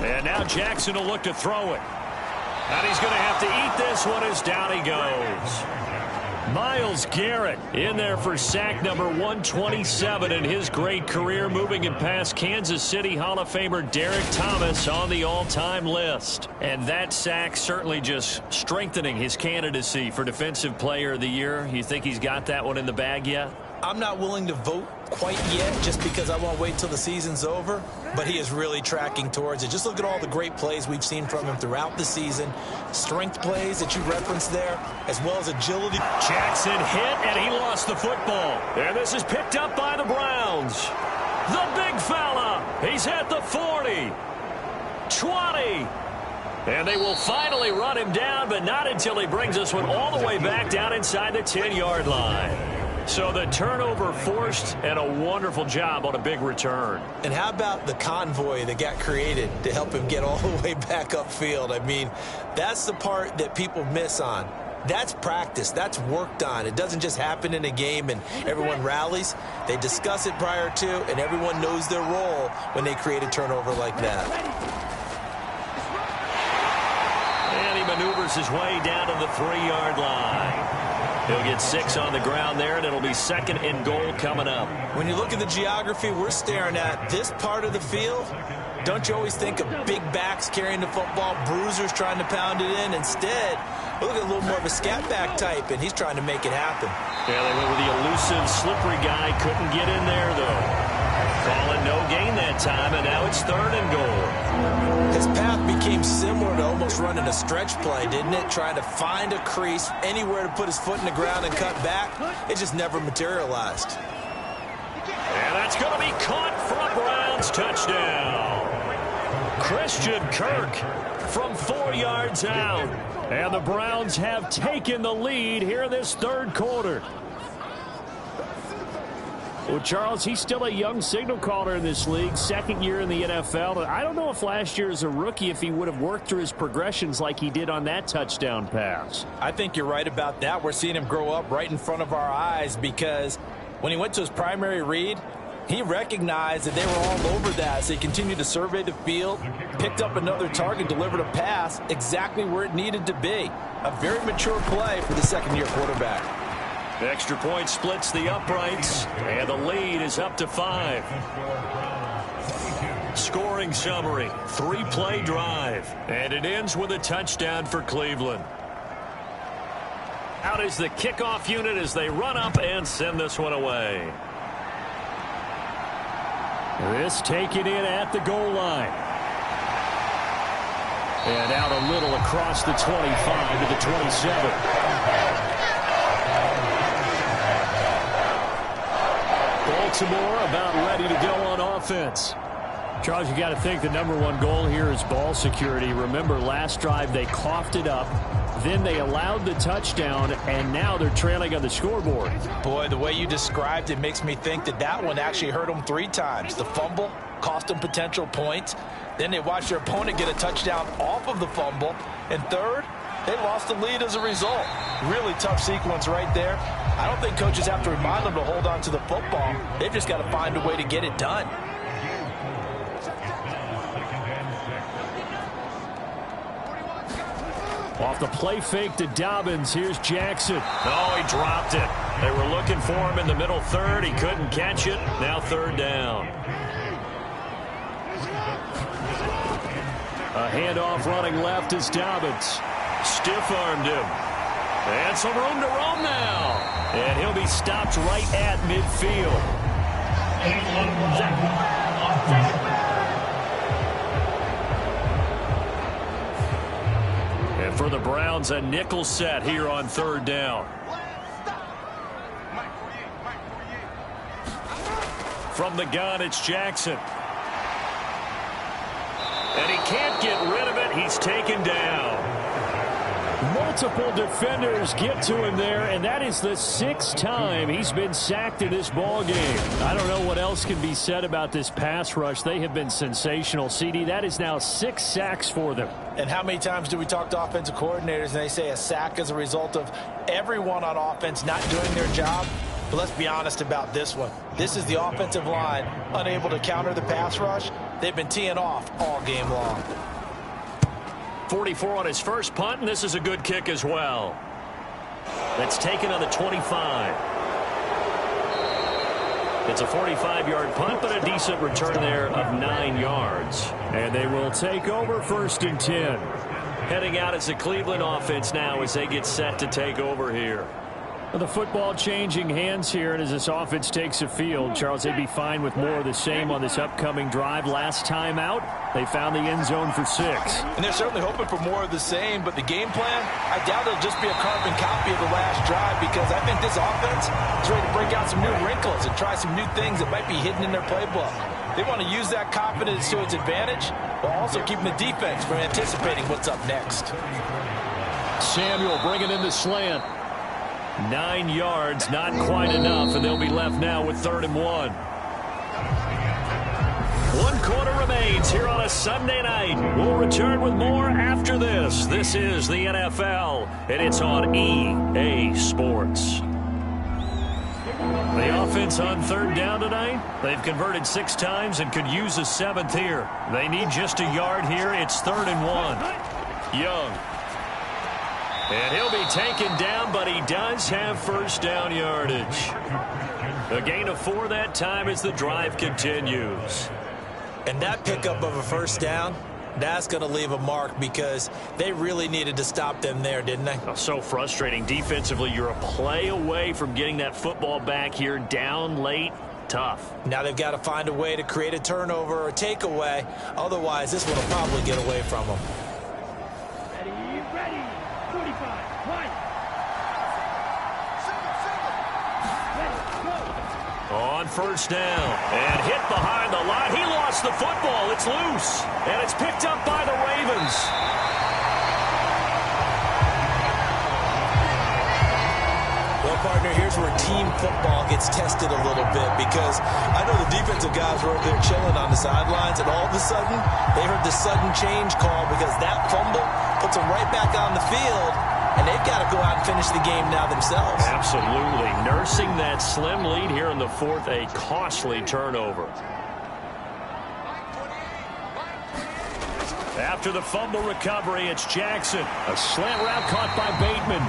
And now Jackson will look to throw it. And he's going to have to eat this one as down he goes. Myles Garrett in there for sack number 127 in his great career, moving it past Kansas City Hall of Famer Derek Thomas on the all-time list. And that sack certainly just strengthening his candidacy for Defensive Player of the Year. You think he's got that one in the bag yet? I'm not willing to vote quite yet just because I won't wait till the season's over, but he is really tracking towards it. Just look at all the great plays we've seen from him throughout the season. Strength plays that you referenced there, as well as agility. Jackson hit, and he lost the football. And this is picked up by the Browns. The big fella. He's at the 40. 20. And they will finally run him down, but not until he brings this one all the way back down inside the 10-yard line. So the turnover forced, and a wonderful job on a big return. And how about the convoy that got created to help him get all the way back upfield? I mean, that's the part that people miss on. That's practice. That's worked on. It doesn't just happen in a game and everyone rallies. They discuss it prior to, and everyone knows their role when they create a turnover like that. And he maneuvers his way down to the 3-yard line. He'll get 6 on the ground there, and it'll be 2nd and goal coming up. When you look at the geography we're staring at, this part of the field, don't you always think of big backs carrying the football, bruisers trying to pound it in? Instead, look at a little more of a scat back type, and he's trying to make it happen. Yeah, they went with the elusive, slippery guy. Couldn't get in there, though. Calling no gain that time, and now it's 3rd and goal. His path became similar to almost running a stretch play, didn't it? Trying to find a crease, anywhere to put his foot in the ground and cut back. It just never materialized. And that's going to be caught for a Browns touchdown. Christian Kirk from 4 yards out. And the Browns have taken the lead here in this 3rd quarter. Well, Charles, he's still a young signal caller in this league, 2nd year in the NFL. I don't know if last year as a rookie if he would have worked through his progressions like he did on that touchdown pass. I think you're right about that. We're seeing him grow up right in front of our eyes because when he went to his primary read, he recognized that they were all over that. So he continued to survey the field, picked up another target, delivered a pass exactly where it needed to be. A very mature play for the 2nd-year quarterback. The extra point splits the uprights, and the lead is up to 5. Scoring summary, 3-play drive, and it ends with a touchdown for Cleveland. Out is the kickoff unit as they run up and send this one away. This taken in at the goal line. And out a little across the 25 to the 27. Baltimore about ready to go on offense. Charles, you got to think the #1 goal here is ball security. Remember, last drive they coughed it up. Then they allowed the touchdown, and now they're trailing on the scoreboard. Boy, the way you described it makes me think that that one actually hurt them 3 times. The fumble cost them potential points. Then they watched their opponent get a touchdown off of the fumble. And third, they lost the lead as a result. Really tough sequence right there. I don't think coaches have to remind them to hold on to the football. They've just got to find a way to get it done. Off the play fake to Dobbins, here's Jackson. Oh, he dropped it. They were looking for him in the middle 3rd. He couldn't catch it. Now 3rd down. A handoff running left is Dobbins. Stiff-armed him. And some room to roam now. And he'll be stopped right at midfield. And for the Browns, a nickel set here on third down. From the gun, it's Jackson. And he can't get rid of it. He's taken down. Multiple defenders get to him there, and that is the 6th time he's been sacked in this ball game. I don't know what else can be said about this pass rush. They have been sensational. CD, that is now 6 sacks for them. And how many times do we talk to offensive coordinators and they say a sack is a result of everyone on offense not doing their job? But let's be honest about this one. This is the offensive line unable to counter the pass rush. They've been teeing off all game long. 44 on his first punt, and this is a good kick as well. That's taken on the 25. It's a 45-yard punt, but a decent return there of 9 yards. And they will take over 1st and 10. Heading out as the Cleveland offense now as they get set to take over here. The football changing hands here, and as this offense takes a field, Charles, they'd be fine with more of the same on this upcoming drive. Last time out, they found the end zone for 6. And they're certainly hoping for more of the same, but the game plan, I doubt it'll just be a carbon copy of the last drive, because I think this offense is ready to break out some new wrinkles and try some new things that might be hidden in their playbook. They want to use that confidence to its advantage, while also keeping the defense from anticipating what's up next. Samuel bringing in the slant. 9 yards, not quite enough, and they'll be left now with 3rd and 1. 1 quarter remains here on a Sunday night. We'll return with more after this. This is the NFL, and it's on EA Sports. The offense on 3rd down tonight. They've converted 6 times and could use a 7th here. They need just a yard here. It's 3rd and 1. Young. And he'll be taken down, but he does have first down yardage. A gain of 4 that time as the drive continues. And that pickup of a first down, that's going to leave a mark, because they really needed to stop them there, didn't they? Oh, so frustrating. Defensively, you're a play away from getting that football back here, down late. Tough. Now they've got to find a way to create a turnover or a takeaway. Otherwise, this one will probably get away from them. Ready. 45, right. On first down, and hit behind the line. He lost the football. It's loose, and it's picked up by the Ravens. Well, partner, here's where team football gets tested a little bit, because I know the defensive guys were over there chilling on the sidelines, and all of a sudden, they heard the sudden change call, because that fumble puts them right back on the field, and they've got to go out and finish the game now themselves. Absolutely. Nursing that slim lead here in the 4th, a costly turnover. After the fumble recovery, it's Jackson. A slant route caught by Bateman.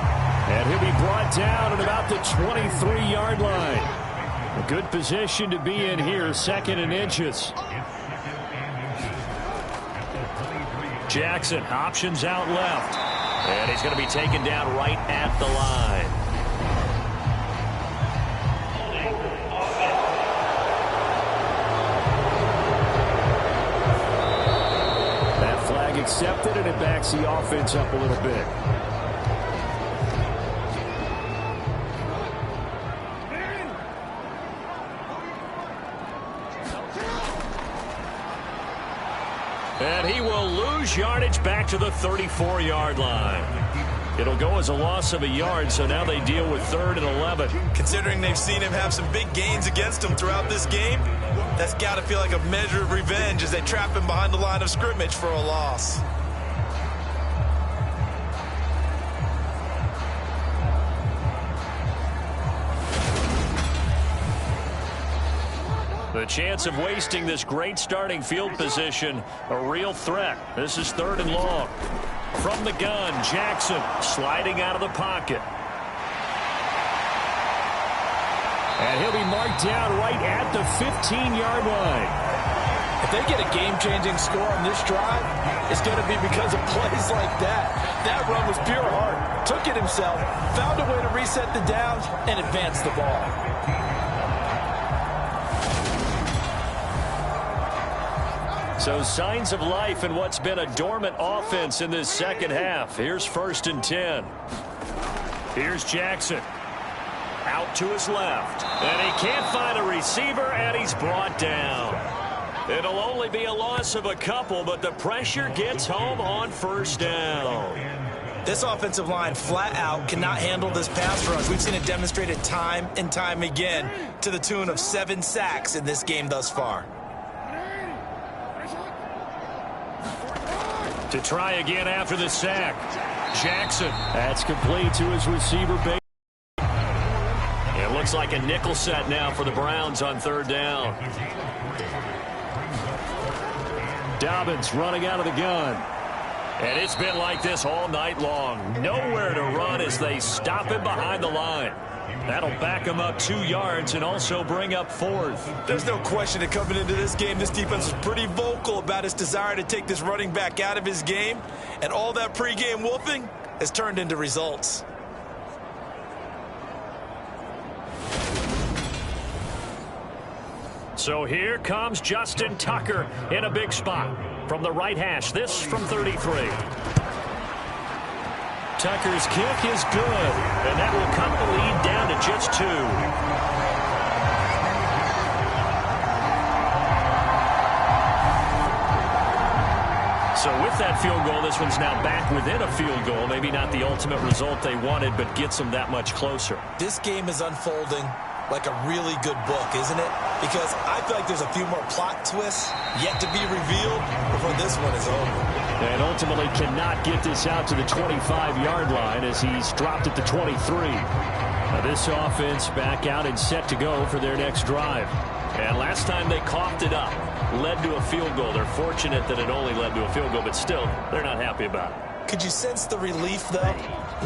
And he'll be brought down at about the 23-yard line. A good position to be in here, 2nd and inches. Jackson, options out left. And he's going to be taken down right at the line. That flag accepted, and it backs the offense up a little bit. And he will lose yardage back to the 34-yard line. It'll go as a loss of a yard, so now they deal with 3rd and 11. Considering they've seen him have some big gains against him throughout this game, that's got to feel like a measure of revenge as they trap him behind the line of scrimmage for a loss. The chance of wasting this great starting field position, a real threat. This is 3rd and long. From the gun, Jackson sliding out of the pocket. And he'll be marked down right at the 15-yard line. If they get a game-changing score on this drive, it's going to be because of plays like that. That run was pure heart. Took it himself, found a way to reset the downs, and advance the ball. So signs of life in what's been a dormant offense in this second half. Here's 1st and 10. Here's Jackson. Out to his left. And he can't find a receiver, and he's brought down. It'll only be a loss of a couple, but the pressure gets home on 1st down. This offensive line flat out cannot handle this pass rush. We've seen it demonstrated time and time again to the tune of 7 sacks in this game thus far. To try again after the sack. Jackson. That's complete to his receiver. It looks like a nickel set now for the Browns on 3rd down. Dobbins running out of the gun. And it's been like this all night long. Nowhere to run as they stop him behind the line. That'll back him up 2 yards and also bring up 4th. There's no question that coming into this game, this defense was pretty vocal about its desire to take this running back out of his game. And all that pregame wolfing has turned into results. So here comes Justin Tucker in a big spot from the right hash. This from 33. Tucker's kick is good, and that will cut the lead down to just 2. So with that field goal, this one's now back within a field goal. Maybe not the ultimate result they wanted, but gets them that much closer. This game is unfolding like a really good book, isn't it? Because I feel like there's a few more plot twists yet to be revealed before this one is over. And ultimately cannot get this out to the 25-yard line as he's dropped at the 23. Now this offense back out and set to go for their next drive. And last time they coughed it up, led to a field goal. They're fortunate that it only led to a field goal, but still, they're not happy about it. Could you sense the relief, though,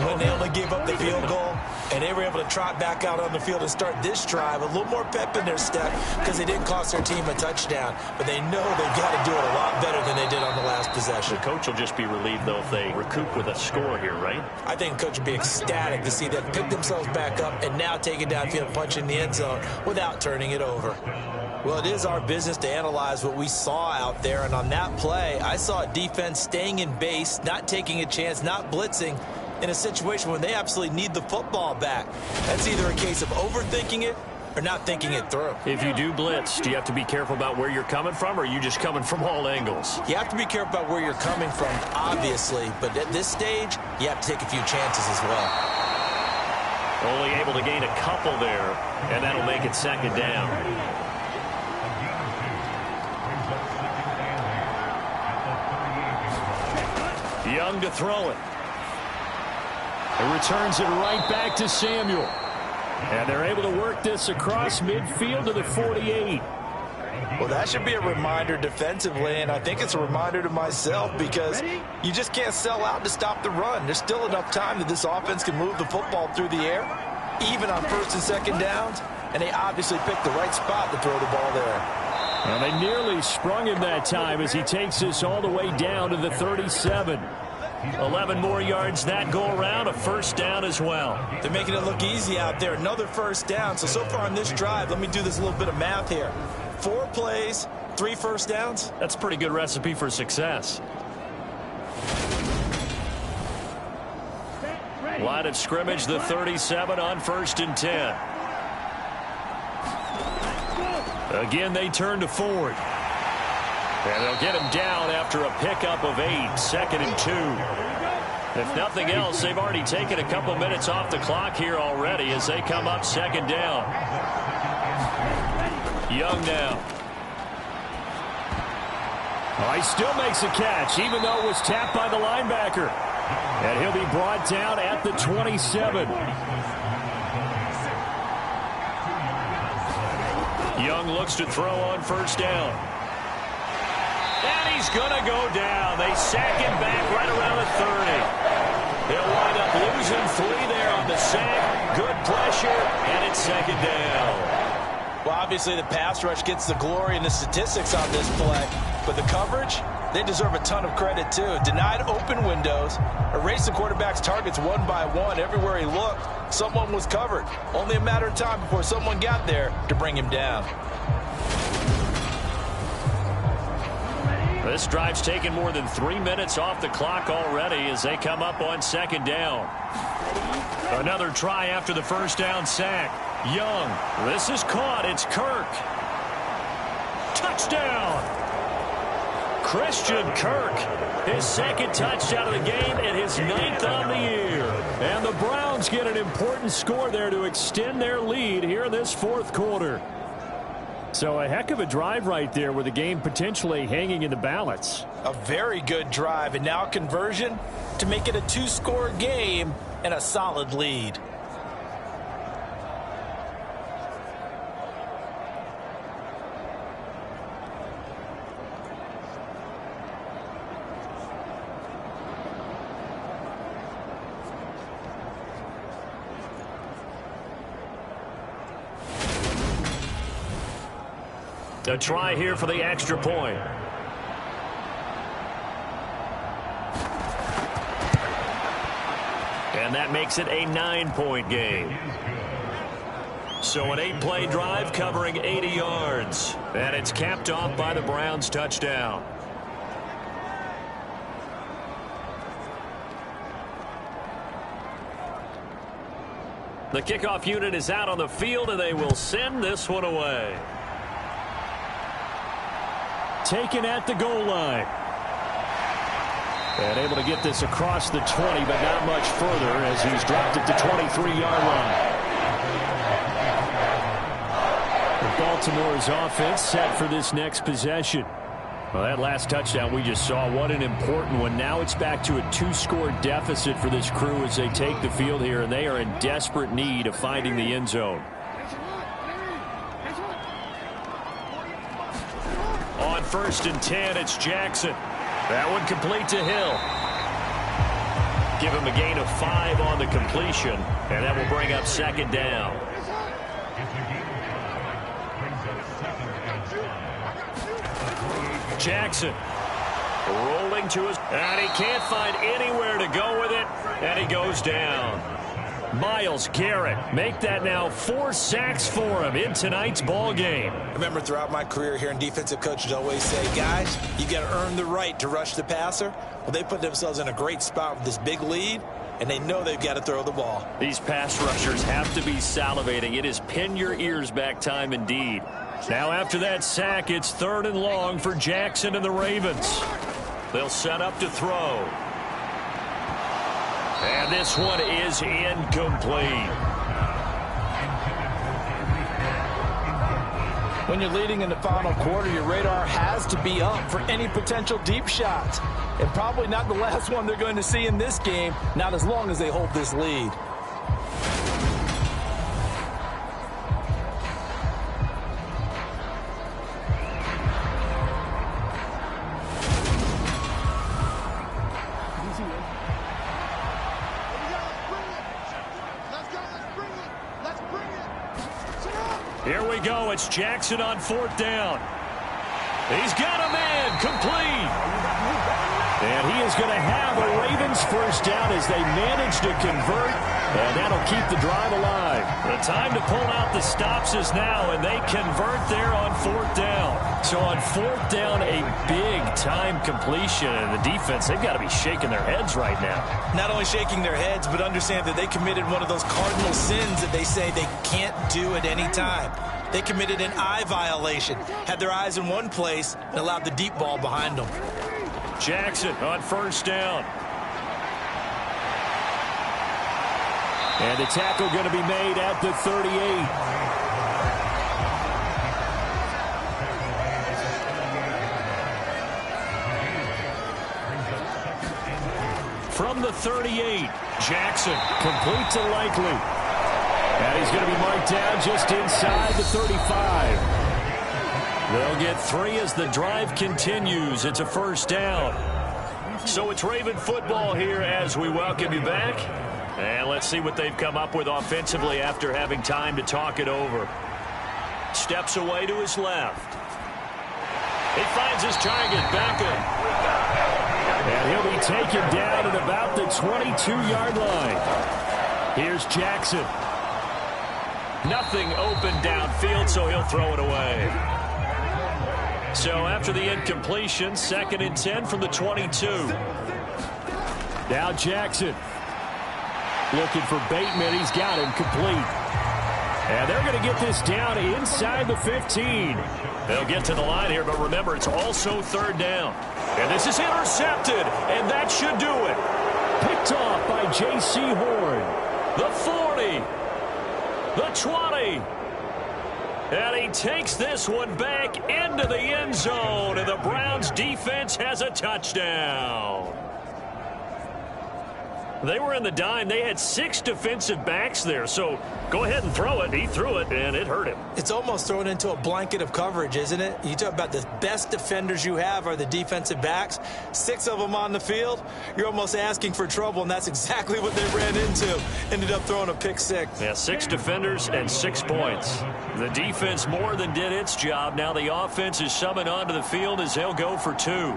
when they only gave up the field goal and they were able to trot back out on the field and start this drive a little more pep in their step because they didn't cost their team a touchdown, but they know they've got to do it a lot better than they did on the last possession. The coach will just be relieved, though, if they recoup with a score here, right? I think the coach would be ecstatic to see them pick themselves back up and now take it downfield and punch in the end zone without turning it over. Well, it is our business to analyze what we saw out there, and on that play, I saw a defense staying in base, not taking a chance, not blitzing, in a situation when they absolutely need the football back. That's either a case of overthinking it or not thinking it through. If you do blitz, do you have to be careful about where you're coming from, or are you just coming from all angles? You have to be careful about where you're coming from, obviously, but at this stage, you have to take a few chances as well. Only able to gain a couple there, and that'll make it 2nd down. Young to throw it. It returns it right back to Samuel. And they're able to work this across midfield to the 48. Well, that should be a reminder defensively, and I think it's a reminder to myself because you just can't sell out to stop the run. There's still enough time that this offense can move the football through the air, even on 1st and 2nd downs, and they obviously picked the right spot to throw the ball there. And they nearly sprung him that time as he takes this all the way down to the 37. 11 more yards that go around, a 1st down as well. They're making it look easy out there. Another 1st down. So far on this drive, let me do this little bit of math here. 4 plays, 3 1st downs. That's a pretty good recipe for success. Line of scrimmage, the 37 on 1st and 10. Again, they turn to Ford. And they'll get him down after a pickup of 8, 2nd and 2. If nothing else, they've already taken a couple minutes off the clock here already as they come up 2nd down. Young now. Oh, he still makes a catch, even though it was tapped by the linebacker. And he'll be brought down at the 27. Young looks to throw on 1st down. And he's going to go down. They sack him back right around the 30. They'll wind up losing 3 there on the sack. Good pressure, and it's 2nd down. Well, obviously the pass rush gets the glory and the statistics on this play, but the coverage, they deserve a ton of credit too. Denied open windows, erased the quarterback's targets one by one. Everywhere he looked, someone was covered. Only a matter of time before someone got there to bring him down. This drive's taken more than 3 minutes off the clock already as they come up on second down. Another try after the first down sack. Young. This is caught. It's Kirk. Touchdown. Christian Kirk. His second touchdown of the game and his 9th on the year. And the Browns get an important score there to extend their lead here in this fourth quarter. So a heck of a drive right there with the game potentially hanging in the balance. A very good drive, and now conversion to make it a 2-score game and a solid lead. A try here for the extra point. And that makes it a 9-point game. So an 8-play drive covering 80 yards. And it's capped off by the Browns' touchdown. The kickoff unit is out on the field, and they will send this one away. Taken at the goal line. And able to get this across the 20, but not much further as he's dropped at the 23-yard line. Baltimore's offense set for this next possession. Well, that last touchdown we just saw, what an important one. Now it's back to a 2-score deficit for this crew as they take the field here, and they are in desperate need of finding the end zone. On 1st and 10, it's Jackson. That one complete to Hill. Give him a gain of 5 on the completion, and that will bring up second down. Jackson rolling to his, and he can't find anywhere to go with it, and he goes down. Myles Garrett, make that now 4 sacks for him in tonight's ball game. I remember throughout my career hearing defensive coaches always say, guys, you got to earn the right to rush the passer. Well, they put themselves in a great spot with this big lead, and they know they've got to throw the ball. These pass rushers have to be salivating. It is pin your ears back time indeed. Now after that sack, it's 3rd and long for Jackson and the Ravens. They'll set up to throw. And this one is incomplete. When you're leading in the final quarter, your radar has to be up for any potential deep shots. And probably not the last one they're going to see in this game, not as long as they hold this lead. Here we go. It's Jackson on 4th down. He's got a man complete. And he is going to have a Ravens first down as they manage to convert. And that'll keep the drive alive. The time to pull out the stops is now, and they convert there on 4th down. So on 4th down, a big-time completion. And the defense, they've got to be shaking their heads right now. Not only shaking their heads, but understand that they committed one of those cardinal sins that they say they can't do at any time. They committed an eye violation, had their eyes in one place, and allowed the deep ball behind them. Jackson on 1st down. And the tackle going to be made at the 38. From the 38, Jackson complete to Likely. And he's going to be marked down just inside the 35. They'll get 3 as the drive continues. It's a first down. So it's Raven football here as we welcome you back. And let's see what they've come up with offensively after having time to talk it over. steps away to his left. He finds his target, Beckham. And he'll be taken down at about the 22-yard line. Here's Jackson. Nothing open downfield, so he'll throw it away. So after the incompletion, 2nd and 10 from the 22. Now Jackson. Looking for Bateman. He's got him complete. And they're going to get this down inside the 15. They'll get to the line here, but remember, it's also 3rd down. And this is intercepted, and that should do it. Picked off by J.C. Horn. The 40. The 20. And he takes this one back into the end zone, and the Browns defense has a touchdown. They were in the dime. They had 6 defensive backs there, so go ahead and throw it. He threw it, and it hurt him. It's almost thrown into a blanket of coverage, isn't it? You talk about the best defenders you have are the defensive backs. 6 of them on the field. You're almost asking for trouble, and that's exactly what they ran into. Ended up throwing a pick 6. Yeah, 6 defenders and 6 points. The defense more than did its job. Now the offense is summoned onto the field as they'll go for 2.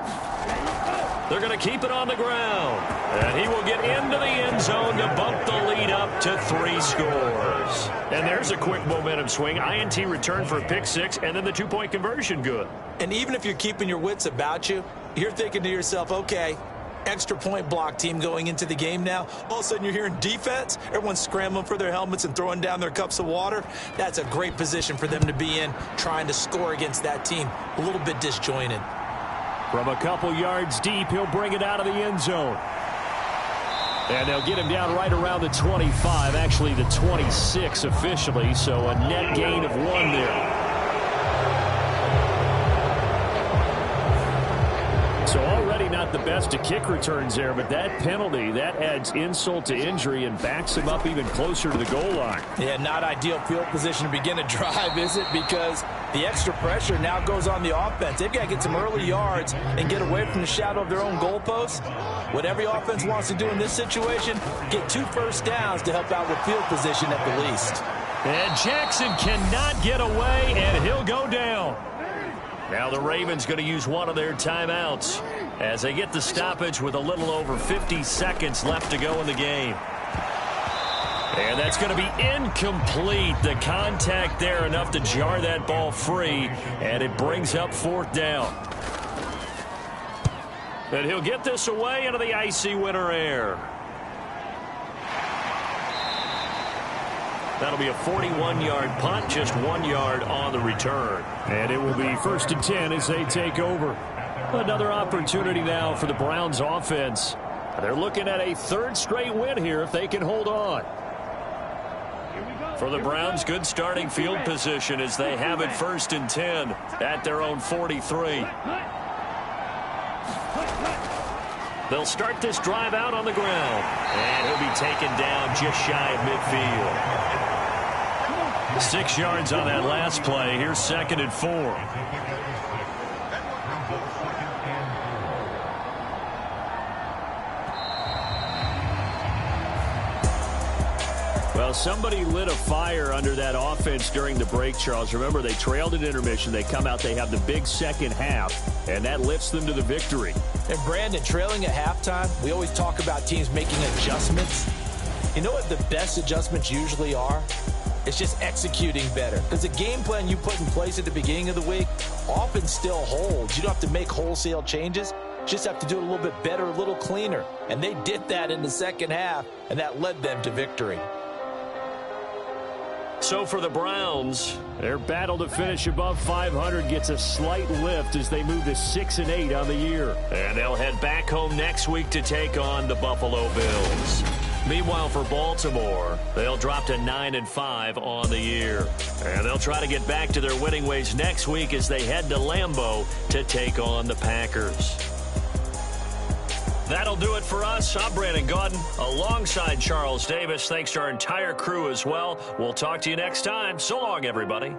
They're going to keep it on the ground. And he will get into the end zone to bump the lead up to 3 scores. And there's a quick momentum swing. INT return for a pick 6, and then the 2-point conversion good. And even if you're keeping your wits about you, you're thinking to yourself, okay, extra point block team going into the game now. All of a sudden you're hearing defense. Everyone's scrambling for their helmets and throwing down their cups of water. That's a great position for them to be in, trying to score against that team. A little bit disjointed. From a couple yards deep, he'll bring it out of the end zone. And they'll get him down right around the 25, actually the 26 officially, so a net gain of 1 there. So already not the best to kick returns there, but that penalty, that adds insult to injury and backs him up even closer to the goal line. Yeah, not ideal field position to begin a drive, is it? Because the extra pressure now goes on the offense. They've got to get some early yards and get away from the shadow of their own goalposts. What every offense wants to do in this situation, get 2 first downs to help out with field position at the least. And Jackson cannot get away, and he'll go down. Now the Ravens going to use one of their timeouts as they get the stoppage with a little over 50 seconds left to go in the game. And that's going to be incomplete. The contact there enough to jar that ball free, and it brings up 4th down. And he'll get this away into the icy winter air. That'll be a 41-yard punt, just 1 yard on the return. And it will be 1st and 10 as they take over. Another opportunity now for the Browns offense. They're looking at a 3rd straight win here if they can hold on. For the Browns, good starting field position as they have it 1st and 10 at their own 43. They'll start this drive out on the ground. And he'll be taken down just shy of midfield. 6 yards on that last play. Here's 2nd and 4. Well, somebody lit a fire under that offense during the break, Charles. Remember, they trailed at intermission. They come out, they have the big second half, and that lifts them to the victory. And Brandon, trailing at halftime, we always talk about teams making adjustments. You know what the best adjustments usually are? It's just executing better. Because the game plan you put in place at the beginning of the week often still holds. You don't have to make wholesale changes. Just have to do it a little bit better, a little cleaner. And they did that in the second half, and that led them to victory. So for the Browns, their battle to finish above 500 gets a slight lift as they move to 6-8 on the year. And they'll head back home next week to take on the Buffalo Bills. Meanwhile, for Baltimore, they'll drop to 9-5 on the year. And they'll try to get back to their winning ways next week as they head to Lambeau to take on the Packers. That'll do it for us. I'm Brandon Gaudin alongside Charles Davis. Thanks to our entire crew as well. We'll talk to you next time. So long, everybody.